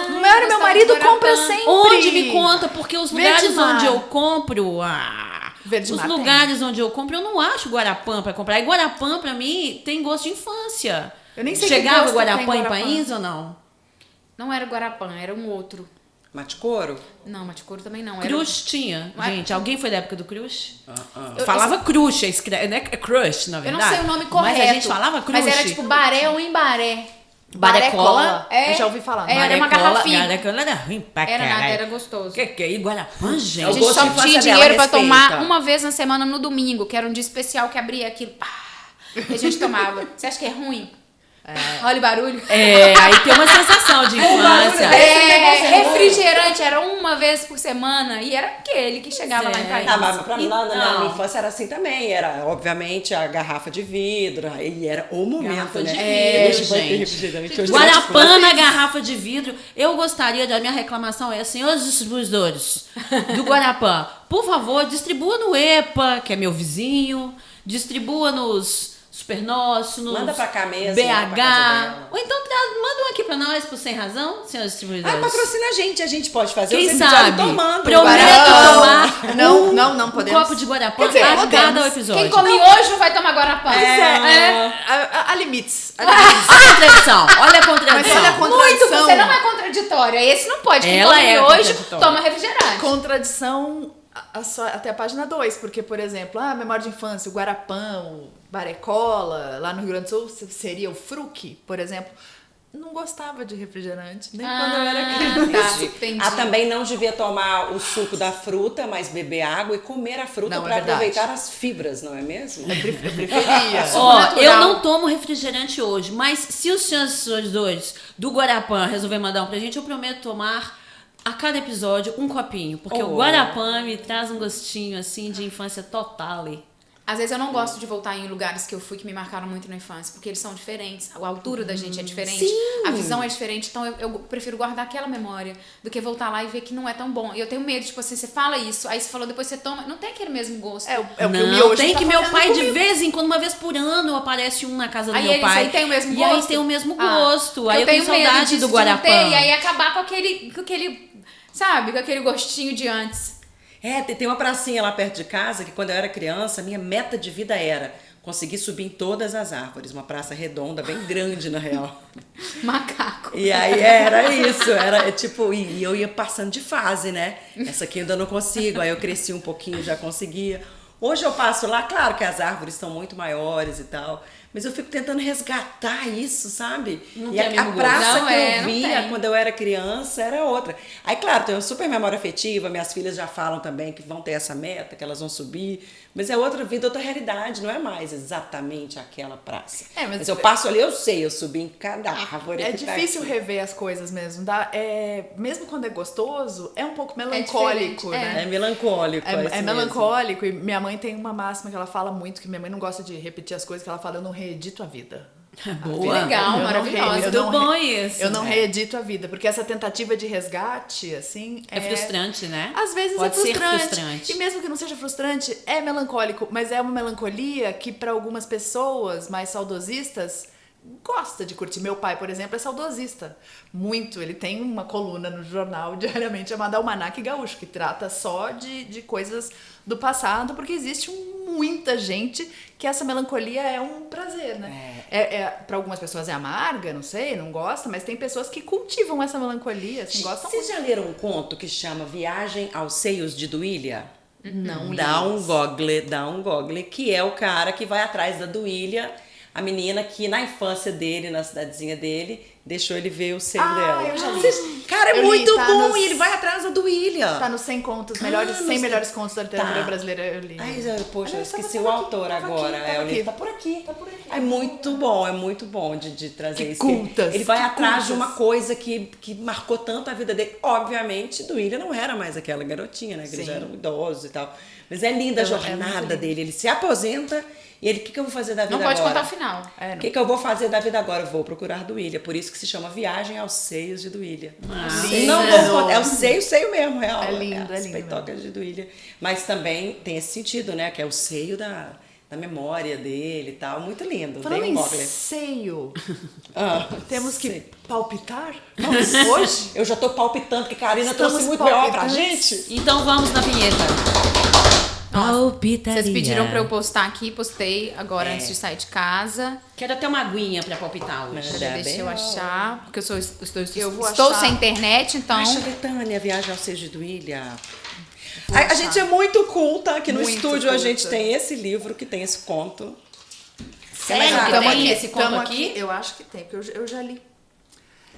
Meu marido Guarapã. compra sempre. Onde me conta? Porque os lugares Verdemar. onde eu compro... Verdemar os tem. lugares onde eu compro, eu não acho Guarapã pra comprar. E Guarapã, pra mim, tem gosto de infância. Eu nem sei que Chegava gosto o Guarapã tem em Guarapã. país ou não? Não era Guarapã, era um outro. Mate-couro? Não, Mate-couro também não. Era Crush tinha. Mas- Gente, alguém foi da época do Crush? Eu- Falava Crush, né? É Crush, na Eu verdade. não sei o nome correto. Mas a gente falava Crush. Mas era tipo baré ou embaré. Barecola? Eu já ouvi falar. Era uma garrafinha. Barecola era ruim pra Era nada, caralho. era gostoso. Que é? E Guarapã, gente? A Eu gente gosto só de infância tinha dela, dinheiro pra respeita. tomar uma vez na semana no domingo, que era um dia especial que abria aquilo. Pá, e a gente tomava. Você acha que é ruim? Olha o barulho. Aí tem uma sensação de infância. Refrigerante era uma vez por semana e era aquele que chegava lá em país. Ah, mas pra mim, na Então. minha infância era assim também. Era, obviamente, a garrafa de vidro. E era o momento, Garrafa né? de vidro, Hoje vai ter gente. refrigerante. Hoje Guarapã na garrafa de vidro. Eu gostaria, a minha reclamação é, senhores distribuidores do Guarapã, por favor, distribua no EPA, que é meu vizinho, distribua nos Super Nosso, nos Manda pra cá mesmo, BH. manda pra casa dela. Ou então manda um aqui pra nós, por Sem Razão, senhores distribuidores. patrocina a gente pode fazer Quem os episódios sabe? tomando. Prometo Guarapã. tomar Não um podemos. copo de Guarapã Quer dizer, a podemos. cada episódio. Quem come hoje não vai tomar Guarapã. Há limites. Contradição. Olha a contradição. Mas olha a Muito, contradição. você não é contraditória. Esse não pode. Quem Ela come é hoje contraditória. toma refrigerante. Contradição até a página 2, porque, por exemplo, memória de infância, o Guarapã, o Barecola, lá no Rio Grande do Sul seria o Fruc, por exemplo. Não gostava de refrigerante, nem quando eu era criança. Tá, entendi. Também não devia tomar o suco da fruta, mas beber água e comer a fruta Não, é para verdade. aproveitar as fibras, não é mesmo? Eu preferia. Ó, natural. eu não tomo refrigerante hoje, mas se os senhores do Guarapã resolver mandar um pra gente, eu prometo tomar a cada episódio um copinho, porque o Guarapã me traz um gostinho assim de infância total. Às vezes eu não gosto de voltar em lugares que eu fui que me marcaram muito na infância, porque eles são diferentes, a altura da gente é diferente, a visão é diferente, então eu prefiro guardar aquela memória do que voltar lá e ver que não é tão bom. E eu tenho medo, tipo assim, você fala isso, aí você falou, depois você toma, não tem aquele mesmo gosto. É o que o Não, miojo tem tá que meu fazendo pai de comigo. vez em quando, uma vez por ano, aparece um na casa do Aí meu eles pai. aí tem o mesmo E aí gosto? tem o mesmo Ah, gosto. Aí eu tenho medo saudade disso, do de não Guarapã. ter, e aí acabar com aquele, sabe, com aquele gostinho de antes. Tem uma pracinha lá perto de casa que quando eu era criança, minha meta de vida era conseguir subir em todas as árvores. Uma praça redonda, bem grande na real. Macaco. E aí era isso, era tipo, e eu ia passando de fase, né? Essa aqui eu ainda não consigo, aí eu cresci um pouquinho, já conseguia. Hoje eu passo lá, claro que as árvores são muito maiores e tal, mas eu fico tentando resgatar isso, sabe? Não E tem a mesmo gosto. praça Não, que eu não via tem. quando eu era criança era outra. Aí, claro, tem uma super memória afetiva, minhas filhas já falam também que vão ter essa meta, que elas vão subir, mas é outra vida, outra realidade, não é mais exatamente aquela praça. Mas eu passo ali, eu sei, eu subi em cada árvore. É que tá difícil aqui. rever as coisas mesmo. Mesmo quando é gostoso, é um pouco melancólico, diferente, né? É melancólico. É isso mesmo. melancólico, e minha mãe tem uma máxima que ela fala muito, que minha mãe não gosta de repetir as coisas, que ela fala, eu não reedito a vida. Boa. Legal, Eu não maravilhosa. re- eu Muito não bom re- isso. Eu não reedito a vida, porque essa tentativa de resgate, assim... É frustrante, né? Às vezes Pode é ser frustrante. frustrante. E mesmo que não seja frustrante, é melancólico. Mas é uma melancolia que, para algumas pessoas mais saudosistas, gosta de curtir. Meu pai, por exemplo, é saudosista. Muito. Ele tem uma coluna no jornal diariamente chamada Almanaque Gaúcho, que trata só de coisas do passado, porque existe muita gente que essa melancolia é um prazer, né? Para algumas pessoas é amarga, não sei, não gosta, mas tem pessoas que cultivam essa melancolia, assim, gostam Vocês muito. já leram um conto que chama Viagem aos Seios de Duília? Não Dá li. dá um google, que é o cara que vai atrás da Duília, a menina que na infância dele, na cidadezinha dele, deixou ele ver o seio dela. eu já li. Cara, é Eu li, muito tá bom, nos- e ele vai atrás da Duília. Tá nos 100 contos, Ah, melhores, 100 nos- melhores contos da literatura Tá. brasileira, eu li. Ai, poxa, eu Olha, esqueci tava o aqui, autor tava agora. aqui, tava O livro aqui. tá por aqui. Tá por aqui. É muito bom de trazer Que isso. cultas, Ele vai que atrás de cultas. uma coisa que marcou tanto a vida dele. Obviamente, Duília não era mais aquela garotinha, né? Que eles Sim. já eram idosos e tal. Mas é linda a É muito jornada lindo. dele. Ele se aposenta e ele, o que eu vou fazer da vida Não pode agora? contar o final. É, O que eu vou fazer da vida agora? Eu vou procurar Duília. Por isso que se chama Viagem aos Seios de Duília. lindo. Não vou contar. É o seio mesmo, real. É lindo, As é lindo peitocas de Duília. Mas também tem esse sentido, né? Que é o seio da memória dele e tal. Muito lindo. Falando Dei em um Mogli. seio, Ah, temos que sei. palpitar? Hoje? Eu já tô palpitando que Karina Estamos trouxe muito B.O. pra palpitantes. gente. Então vamos na vinheta. Palpitaria. Vocês pediram pra eu postar aqui, postei agora É. antes de sair de casa. Quero até uma aguinha pra palpitar hoje. É. Deixa eu bem. achar, porque Eu vou estou achar. sem internet, então... Acha, Betânia, Viagem ao Seio de Duília. A gente é muito culta. Aqui no Muito estúdio a culta. gente tem esse livro que tem esse conto. Sério Mas que tamo tem aqui, esse conto Tamo aqui? Eu acho que tem, porque eu já li.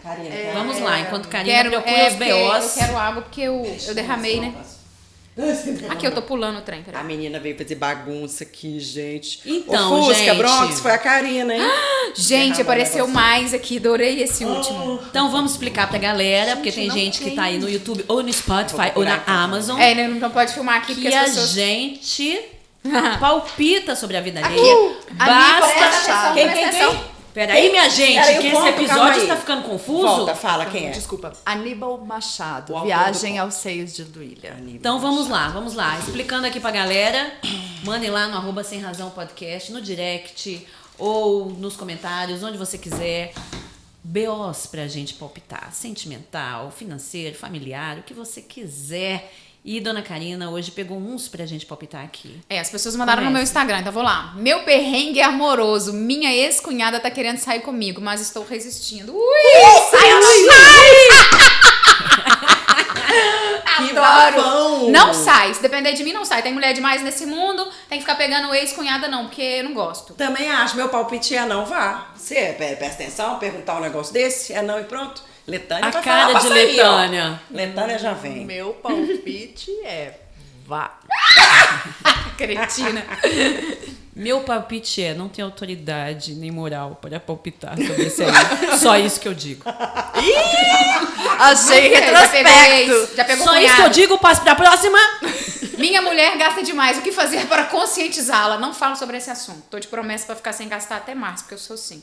Karina, Vamos lá, enquanto Karina Quero, procura os porque eu BOs. quero água porque eu derramei, né? Aqui, eu tô pulando o trem, A peraí. menina veio fazer bagunça aqui, gente. Então, o Fusca, gente. Bronx, foi a Karina, hein? Gente, Derramou apareceu o negócio. mais aqui, adorei esse último. Então vamos explicar pra galera, porque tem não gente que tem. tá aí no YouTube ou no Spotify Vou ou procurar na aqui. Amazon. É, né, não pode filmar aqui porque Que as a pessoas... gente palpita sobre a vida alheia. Aníbal Basta. Machado. Quem? Peraí, minha gente, Peraí, que o esse ponto, calma episódio aí. está ficando confuso. Volta, fala quem é. Desculpa. Aníbal Machado, O autor Viagem do aos Seios de Duília. Então vamos lá. Explicando aqui pra galera, mandem lá no @sem razão podcast, no direct ou nos comentários, onde você quiser. BOs pra gente palpitar, sentimental, financeiro, familiar, o que você quiser. E Dona Karina hoje pegou uns pra gente palpitar aqui. É, as pessoas mandaram no Comece. meu Instagram, então vou lá. Meu perrengue é amoroso. Minha ex-cunhada tá querendo sair comigo, mas estou resistindo. Que Adoro! bafão! Não sai. Se depender de mim, não sai. Tem mulher demais nesse mundo, tem que ficar pegando ex-cunhada, não, porque eu não gosto. Também acho, meu palpite é não, vá. Você presta atenção, perguntar um negócio desse, é não e pronto. Letânia A vai cara falar de pra sair, Letânia. ó. Letânia já vem. Meu palpite é vá. Cretina. Meu palpite é, não tem autoridade nem moral para palpitar sobre esse aí. Só isso que eu digo. Achei Já pegou ex, retrospecto. já pegou Só isso que eu cunhado. digo, passo pra próxima. Minha mulher gasta demais. O que fazer para conscientizá-la? Não falo sobre esse assunto. Tô de promessa pra ficar sem gastar até março, porque eu sou assim.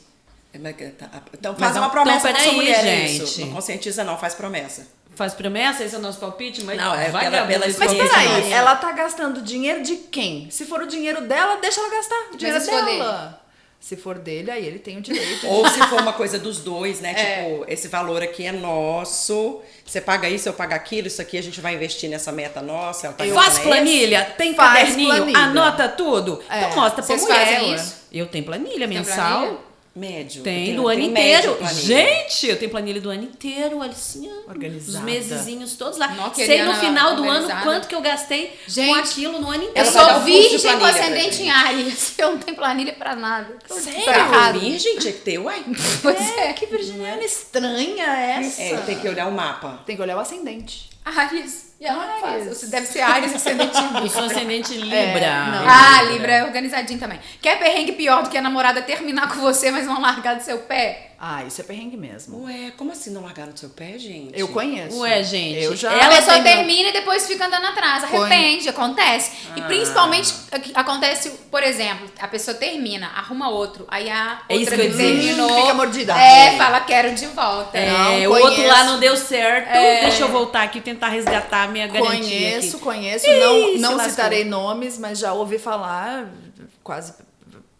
Então Mas faz uma então, promessa pra sua peraí, mulher, é gente. isso. Não conscientiza não, faz promessa. Faz promessa, esse é o nosso palpite, mas Não, é vai pela Gabriela, experiência Mas palpite. peraí, nossa. ela tá gastando dinheiro de quem? Se for o dinheiro dela, deixa ela gastar o dinheiro escolher. dela. Se for dele, aí ele tem o direito. Ou se for uma coisa dos dois, né? Tipo, esse valor aqui é nosso. Você paga isso, eu pago aquilo. Isso aqui a gente vai investir nessa meta nossa. Ela tá Faz investindo planilha, tem Faz caderninho, planilha. anota tudo. Então mostra pra Vocês mulher. fazem ué. isso? Eu tenho planilha Tem mensal. planilha? Médio. Tem, Eu do ano tenho médio inteiro. planilha. Gente, eu tenho planilha do ano inteiro, Alicinha. Organizada. Os mesezinhos todos lá. Nó, Sei querida, no final do ano organizada. quanto que eu gastei com Gente, aquilo no ano Eu inteiro. Ela vai dar sou um curso de virgem com planilha pra ascendente gente. em Áries. Eu não tenho planilha pra nada. Sério? Tá errado. Virgem tinha que ter, uai. Pois é. Que virginiana estranha essa. É, tem que olhar o mapa. Tem que olhar o ascendente. Áries. E ela não faz. Áries. Você deve ser Áries ascendente em Eu Libra. sou ascendente Libra. não. Ah, Libra é organizadinho também. Quer perrengue pior do que a namorada terminar com você, mas não largar do seu pé? Ah, isso é perrengue mesmo. Ué, como assim não largar no seu pé, gente? Eu conheço. Ué, gente. Eu já. A Ela pessoa tem- termina e depois fica andando atrás. Arrepende, acontece. E principalmente acontece, por exemplo, a pessoa termina, arruma outro. Aí a É isso outra que eu que ia dizer. terminou. Fica mordida. Fala, quero de volta. É, Não, o outro conheço. lá não deu certo. Deixa eu voltar aqui e tentar resgatar a minha garantia aqui. Conheço. Ih, se Não lascou. citarei nomes, mas já ouvi falar,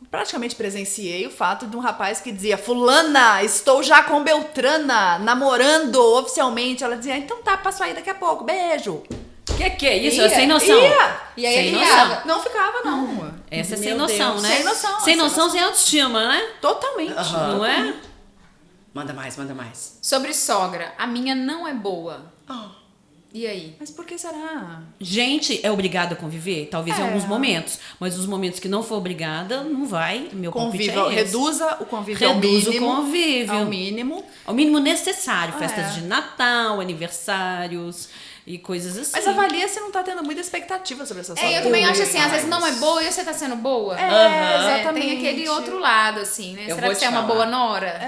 praticamente presenciei o fato de um rapaz que dizia: Fulana, estou já com Beltrana, namorando oficialmente. Ela dizia: então tá, passo aí daqui a pouco, beijo. Que é isso? Ia, Sem noção. ia. E aí sem ele noção. ficava. Não ficava, não. Essa é sem Meu noção, Deus. né? Sem noção, Sem sem noção, sem autoestima, né? Totalmente. Não é? Manda mais, manda mais. Sobre sogra, a minha não é boa. Oh. E aí? Mas por que será? Gente, é obrigada a conviver? Talvez em alguns momentos. Mas os momentos que não for obrigada, não vai. Meu palpite Convívio, é esse. reduza o convívio Reduz ao o mínimo. convívio. Ao mínimo. Ao mínimo necessário. Festas é. de Natal, aniversários e coisas assim. Mas avalia se não tá tendo muita expectativa sobre essa Eu também acho assim, às vezes não é boa e você tá sendo boa. exatamente. Tem aquele outro lado, assim, né? Eu Será vou que você te é uma falar. boa nora?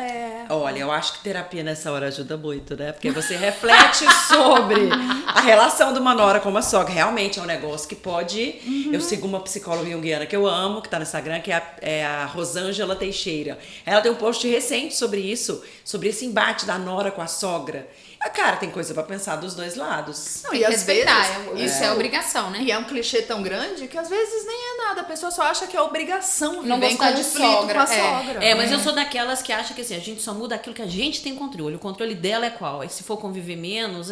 Olha, eu acho que terapia nessa hora ajuda muito, né? Porque você reflete sobre a relação de uma nora com uma sogra. Realmente é um negócio que pode... Eu sigo uma psicóloga junguiana que eu amo, que tá no Instagram, que é a Rosângela Teixeira. Ela tem um post recente sobre isso, sobre esse embate da nora com a sogra. Cara, tem coisa pra pensar dos dois lados. Não, Tem e que às respeitar, vezes, isso é obrigação, né? E é um clichê tão grande que às vezes nem é nada. A pessoa só acha que é obrigação Não viver em gostar de conflito sogra, com a é. sogra. É, mas eu sou daquelas que acham que assim, a gente só muda aquilo que a gente tem controle. O controle dela é qual? E se for conviver menos,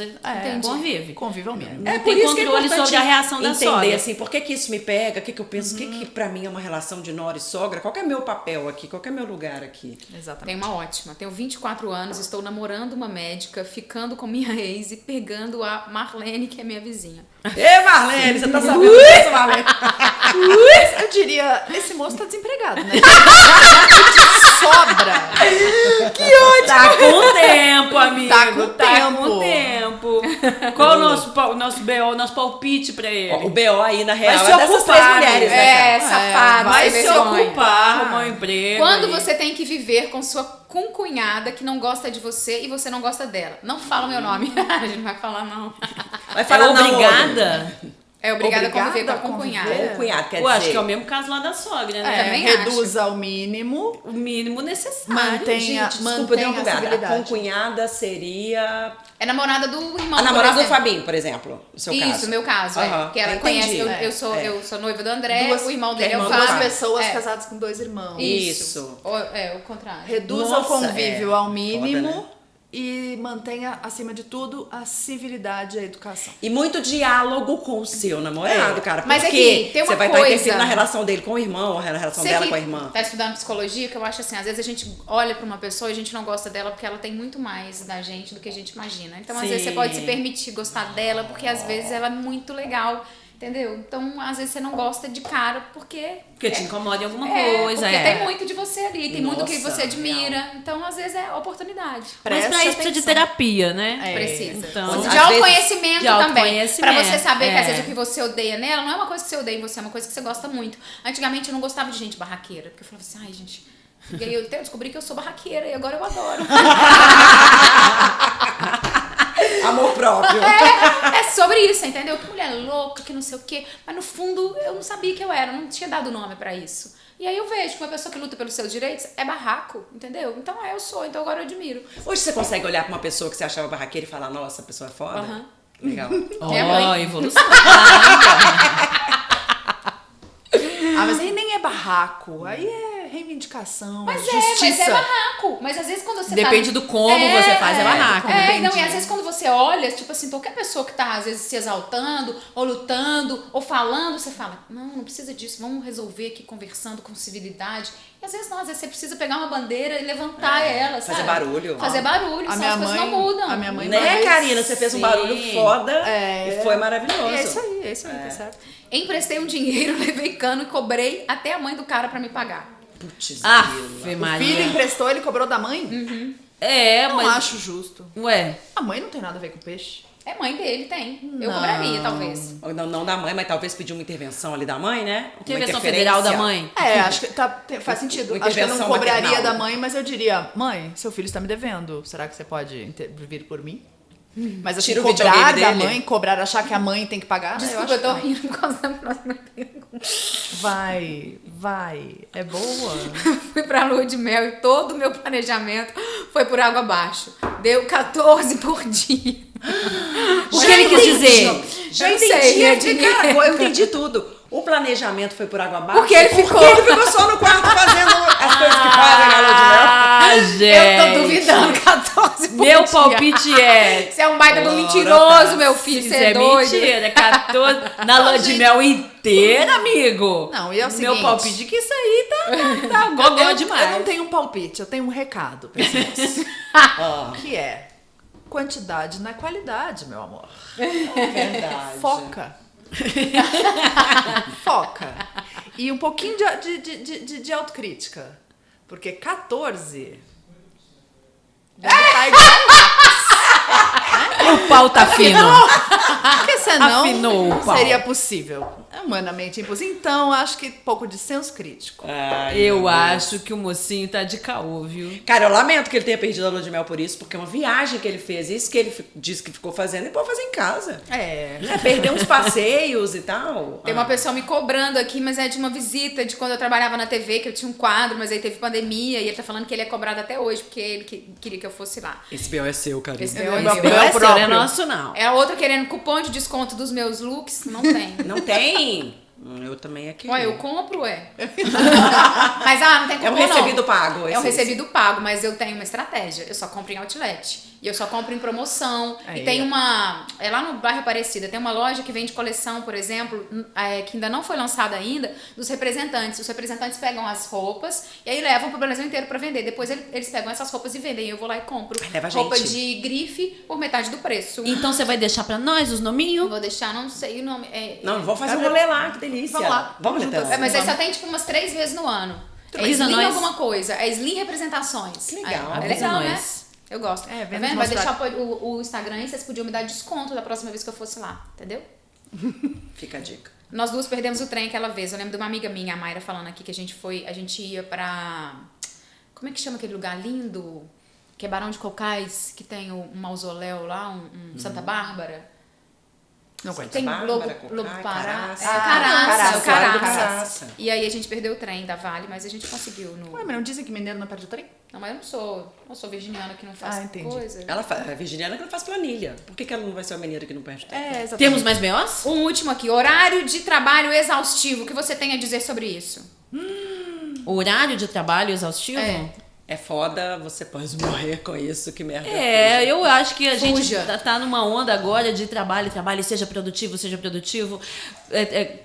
convive. Convive ao menos. Não tem controle sobre a reação da entender, sogra. assim, por que isso me pega, o que eu penso, o que pra mim é uma relação de nora e sogra, qual que é meu papel aqui, qual que é meu lugar aqui. Exatamente. Tem uma ótima. Tenho 24 anos, estou namorando uma médica, ficando com minha ex e pegando a Marlene, que é minha vizinha. Ê, Marlene, você tá sabendo disso, Marlene? Eu diria, esse moço tá desempregado, né? Sobra. Tá com tempo, amigo. Tá com com tempo. Qual o nosso BO, nosso palpite pra ele? O BO aí, na real, Vai se é dessas três ocupar, mulheres, amiga. né, cara? Safado, Vai sem se vergonha. ocupar, arrumar um emprego. Quando aí. você tem que viver com sua concunhada que não gosta de você e você não gosta dela. Não fala o meu nome. A gente não vai falar, não. Vai É falar não, obrigada? É obrigada a conviver com a Obrigada a concunhada. conviver? O cunhado, quer Eu acho dizer... que é o mesmo caso lá da sogra, né? também Reduza ao mínimo. O mínimo necessário. Mantenha, Gente, desculpa, eu dei uma mantenha a bugada. A civilidade. concunhada seria... É namorada do irmão. A namorada por do exemplo. Fabinho, por exemplo, no seu caso. Isso, meu caso, Aham, que ela entendi. conhece. É, Eu sou noiva do André, Duas- o irmão que é dele é o irmão do Fábio. Duas Fábio. pessoas É. casadas com dois irmãos. Isso. O contrário. Reduza Nossa, o convívio é. ao mínimo Foda, né? e mantenha, acima de tudo, a civilidade e a educação. E muito diálogo com o seu namorado, cara. Mas é Porque que tem uma você vai estar coisa- interferindo na relação dele com o irmão, a relação Você dela que com a irmã. tá estudando psicologia, que eu acho assim, às vezes a gente olha pra uma pessoa e a gente não gosta dela porque ela tem muito mais da gente do que a gente imagina. Então, às vezes, você Sim. pode se permitir gostar dela porque às vezes ela é muito legal, entendeu? Então, às vezes você não gosta de cara porque... Porque te incomoda em alguma É, coisa, porque é. tem muito de você ali, tem muito que Nossa, você admira. Então, às vezes, é oportunidade. Mas Preste pra isso precisa de atenção. terapia, né? Precisa. Então, Às de vezes- autoconhecimento de também. autoconhecimento, Pra você saber que às é. vezes o que você odeia nela não é uma coisa que você odeia em você, é uma coisa que você gosta muito. Antigamente eu não gostava de gente barraqueira, porque eu falava assim, ai, gente. E aí eu descobri que eu sou barraqueira e agora eu adoro. Amor próprio. É sobre isso, entendeu? Que mulher louca, que não sei o quê. Mas no fundo eu não sabia que eu era, não tinha dado nome pra isso. E aí eu vejo que uma pessoa que luta pelos seus direitos é barraco, entendeu? Então eu sou, então agora eu admiro. Hoje você consegue olhar pra uma pessoa que você achava barraqueira e falar, nossa, a pessoa é foda? Aham. Legal. Minha mãe. Ó, evolução. Ah, mas aí nem é barraco. Aí é reivindicação, Mas justiça. é barraco. Mas às vezes quando você Depende do como você faz, é barraco. entendi. E às vezes quando você olha, tipo assim, qualquer pessoa que tá às vezes se exaltando, ou lutando, ou falando, você fala, não precisa disso, vamos resolver aqui conversando com civilidade. E às vezes não, às vezes você precisa pegar uma bandeira e levantar ela, sabe? Fazer barulho. Fazer barulho, A senão minha as coisas mãe- não mudam. a minha mãe- Né, Karina? Você fez um Sim. barulho foda e foi maravilhoso. É isso aí, tá certo. Emprestei um dinheiro, levei cano e cobrei até a mãe do cara pra me pagar. Putz, Ave O filho Maria. emprestou, ele cobrou da mãe? É, Não mas... acho justo. Ué, A mãe não tem nada a ver com peixe. É mãe dele, tem. Eu Não. cobraria, talvez. Não da mãe, mas talvez pedir uma intervenção ali da mãe, né? Uma intervenção interferência. federal da mãe? Acho que faz sentido. Uma Acho que eu não intervenção cobraria maternal. da mãe, mas eu diria, mãe, seu filho está me devendo. Será que você pode vir por mim? Mas assim, Tira o cobrar videogame da dele. mão, cobrar, achar que a mãe tem que pagar. Desculpa, eu tô rindo por causa da próxima pergunta. Vai. É boa. Fui pra lua de mel e todo o meu planejamento foi por água abaixo. Deu 14 por dia. O que ele quis dizer? Já Eu entendi, sei, é porque, dinheiro. cara, eu entendi tudo. O planejamento foi por água abaixo. Porque ele ficou- ele ficou só no quarto fazendo as coisas que fazem na lua de mel. Ah, gente. Eu tô duvidando, 14 por Meu dia. palpite é... Você é um baita do Ora, mentiroso, tá. meu filho. Isso Você é é doido. mentira, 14 na lua de mel inteira, amigo. Não, e é o Meu seguinte- palpite é que isso aí tá gogó demais. Eu não tenho um palpite, eu tenho um recado pra esse moço. Que é quantidade na qualidade, meu amor. Verdade. Foca. Foca. E um pouquinho de autocrítica. Porque 14 deve estar igual. O pau tá fino. Porque senão Afinou o pau. seria possível. É humanamente impossível. Então, acho que pouco de senso crítico. Ai, Eu meu Deus. acho que o mocinho tá de caô, viu? Cara, eu lamento que ele tenha perdido a lua de mel por isso, porque é uma viagem que ele fez. Isso que ele disse que ficou fazendo, ele pode fazer em casa. É. Né? Perder uns passeios e tal. Tem uma pessoa me cobrando aqui, mas é de uma visita de quando eu trabalhava na TV, que eu tinha um quadro, mas aí teve pandemia, e ele tá falando que ele é cobrado até hoje, porque ele queria que eu fosse lá. Esse B.O. é seu, cara. Esse É B.O. é meu seu. B.O. Não é seu, próprio. não é nosso, não. É a outra querendo cupom de desconto dos meus looks? Não tem. Não tem? Eu também aqui. Ué, eu compro, ué. Mas, não tem cupom, É um recebido não. pago. É um esse. recebido pago, mas eu tenho uma estratégia. Eu só compro em outlet. E eu só compro em promoção. Aí, E tem ó. uma... É lá no bairro Aparecida. Tem uma loja que vende coleção, por exemplo, que ainda não foi lançada ainda, dos representantes. Os representantes pegam as roupas e aí levam pro Brasil inteiro pra vender. Depois eles pegam essas roupas e vendem. E eu vou lá e compro. Leva a Roupa gente. de grife por metade do preço. Então você vai deixar pra nós os Eu nominhos? vou deixar, não sei o nome. Não, vamos fazer um rolê lá, que delícia. Vamos lá. Vamos, Juntas. Letância. Mas aí só tem tipo umas 3 vezes no ano. É Avisa Slim nós. alguma coisa. É Slim Representações. Que legal. É Avisa legal, né? nós. Eu gosto. É, Tá vem vendo? nos Vai mostrar. deixar o Instagram aí, vocês podiam me dar desconto da próxima vez que eu fosse lá. Entendeu? Fica a dica. Nós duas perdemos o trem aquela vez. Eu lembro de uma amiga minha, a Mayra, falando aqui que a gente ia pra... Como é que chama aquele lugar lindo? Que é Barão de Cocais, que tem um mausoléu lá, um Santa Bárbara. Não conheço. Tem Bárbara, Lobo Cocai, Pará. Caraça. É, Caraça, o Caraça. Caraça. E aí a gente perdeu o trem da Vale, mas a gente conseguiu no... Ué, mas não dizem que mineiro não perde o trem? Não, mas eu não sou virginiana que não faz entendi. coisa. A Virginiana que não faz planilha. Por que ela não vai ser uma mineira que não perde tempo? É, exatamente. Temos mais B.O.s? Um último aqui, horário de trabalho exaustivo. O que você tem a dizer sobre isso? Horário de trabalho exaustivo? É foda, você pode morrer com isso, que merda. É, eu acho que a gente Fuja. tá numa onda agora de trabalho, seja produtivo, seja produtivo.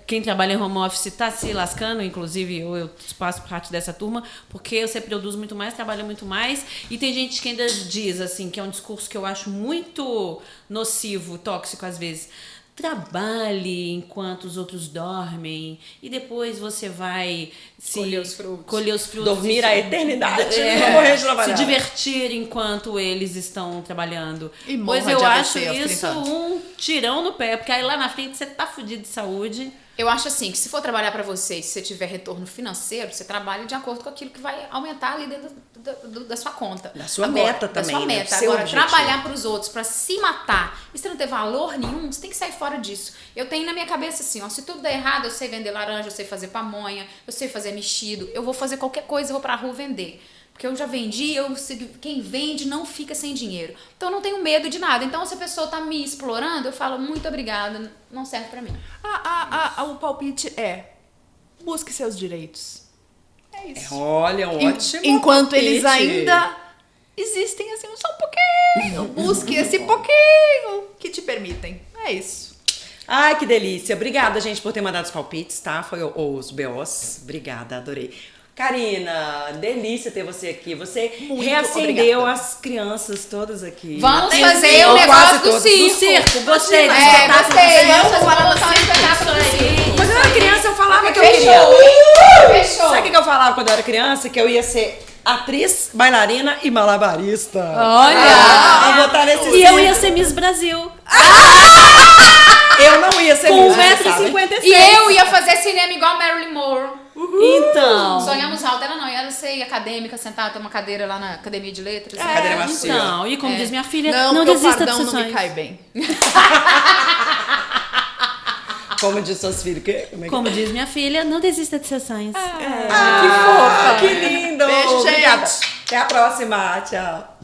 Quem trabalha em home office tá se lascando, inclusive eu faço parte dessa turma, porque você produz muito mais, trabalha muito mais, e tem gente que ainda diz, assim, que é um discurso que eu acho muito nocivo, tóxico às vezes. Trabalhe enquanto os outros dormem e depois você vai Colher os frutos. colher os frutos. Dormir a eternidade, É, não morrer de se trabalhar. divertir enquanto eles estão trabalhando. E morra Pois eu de acho AVC aos 30 isso anos. um tirão no pé, porque aí lá na frente você tá fudido de saúde. Eu acho assim, que se for trabalhar pra você, se você tiver retorno financeiro, você trabalha de acordo com aquilo que vai aumentar ali dentro da sua conta. Da sua meta da também, sua né? meta. Do seu Agora, objetivo. trabalhar pros outros, pra se matar, e você não ter valor nenhum, você tem que sair fora disso. Eu tenho na minha cabeça assim, ó, se tudo der errado, eu sei vender laranja, eu sei fazer pamonha, eu sei fazer mexido, eu vou fazer qualquer coisa, eu vou pra rua vender. Porque eu já vendi, quem vende não fica sem dinheiro. Então eu não tenho medo de nada. Então se a pessoa tá me explorando, eu falo muito obrigada, não serve pra mim. O palpite é: busque seus direitos. É É isso. Olha, ótimo. Enquanto eles palpite. ainda existem assim, só um pouquinho. Busque esse pouquinho que te permitem. É isso. Ai, que delícia. Obrigada, gente, por ter mandado os palpites, tá? Foi os BOs. Obrigada, adorei. Karina, delícia ter você aqui. Você Muito reacendeu obrigada. as crianças todas aqui. Vamos Até fazer o ou quase negócio do todas. circo. Do circo, gostei. É, gostei. Vamos Vamos montar um espetáculo do circo. Quando eu era criança, eu falava que eu Fechou. queria. Fechou. Sabe o que eu falava quando eu era criança? Que eu ia ser atriz, bailarina e malabarista. Olha! Eu vou estar nesse E eu circo. ia ser Miss Brasil. Eu não ia ser Com Miss, você sabe? 1,56m. E eu ia fazer cinema igual Marilyn Monroe. Então. Sonhamos alto, ela não, ia ser acadêmica, sentada, ter uma cadeira lá na Academia de Letras. Cadeira macia. Então, e como diz minha filha, Não, não porque o desista fardão dos não seus me sonhos. cai bem. Como diz suas filhas, que? Como é que... Como diz minha filha, não desista dos seus sonhos. que fofa! Que lindo! Beijo, gente. Obrigada. Até a próxima. Tchau.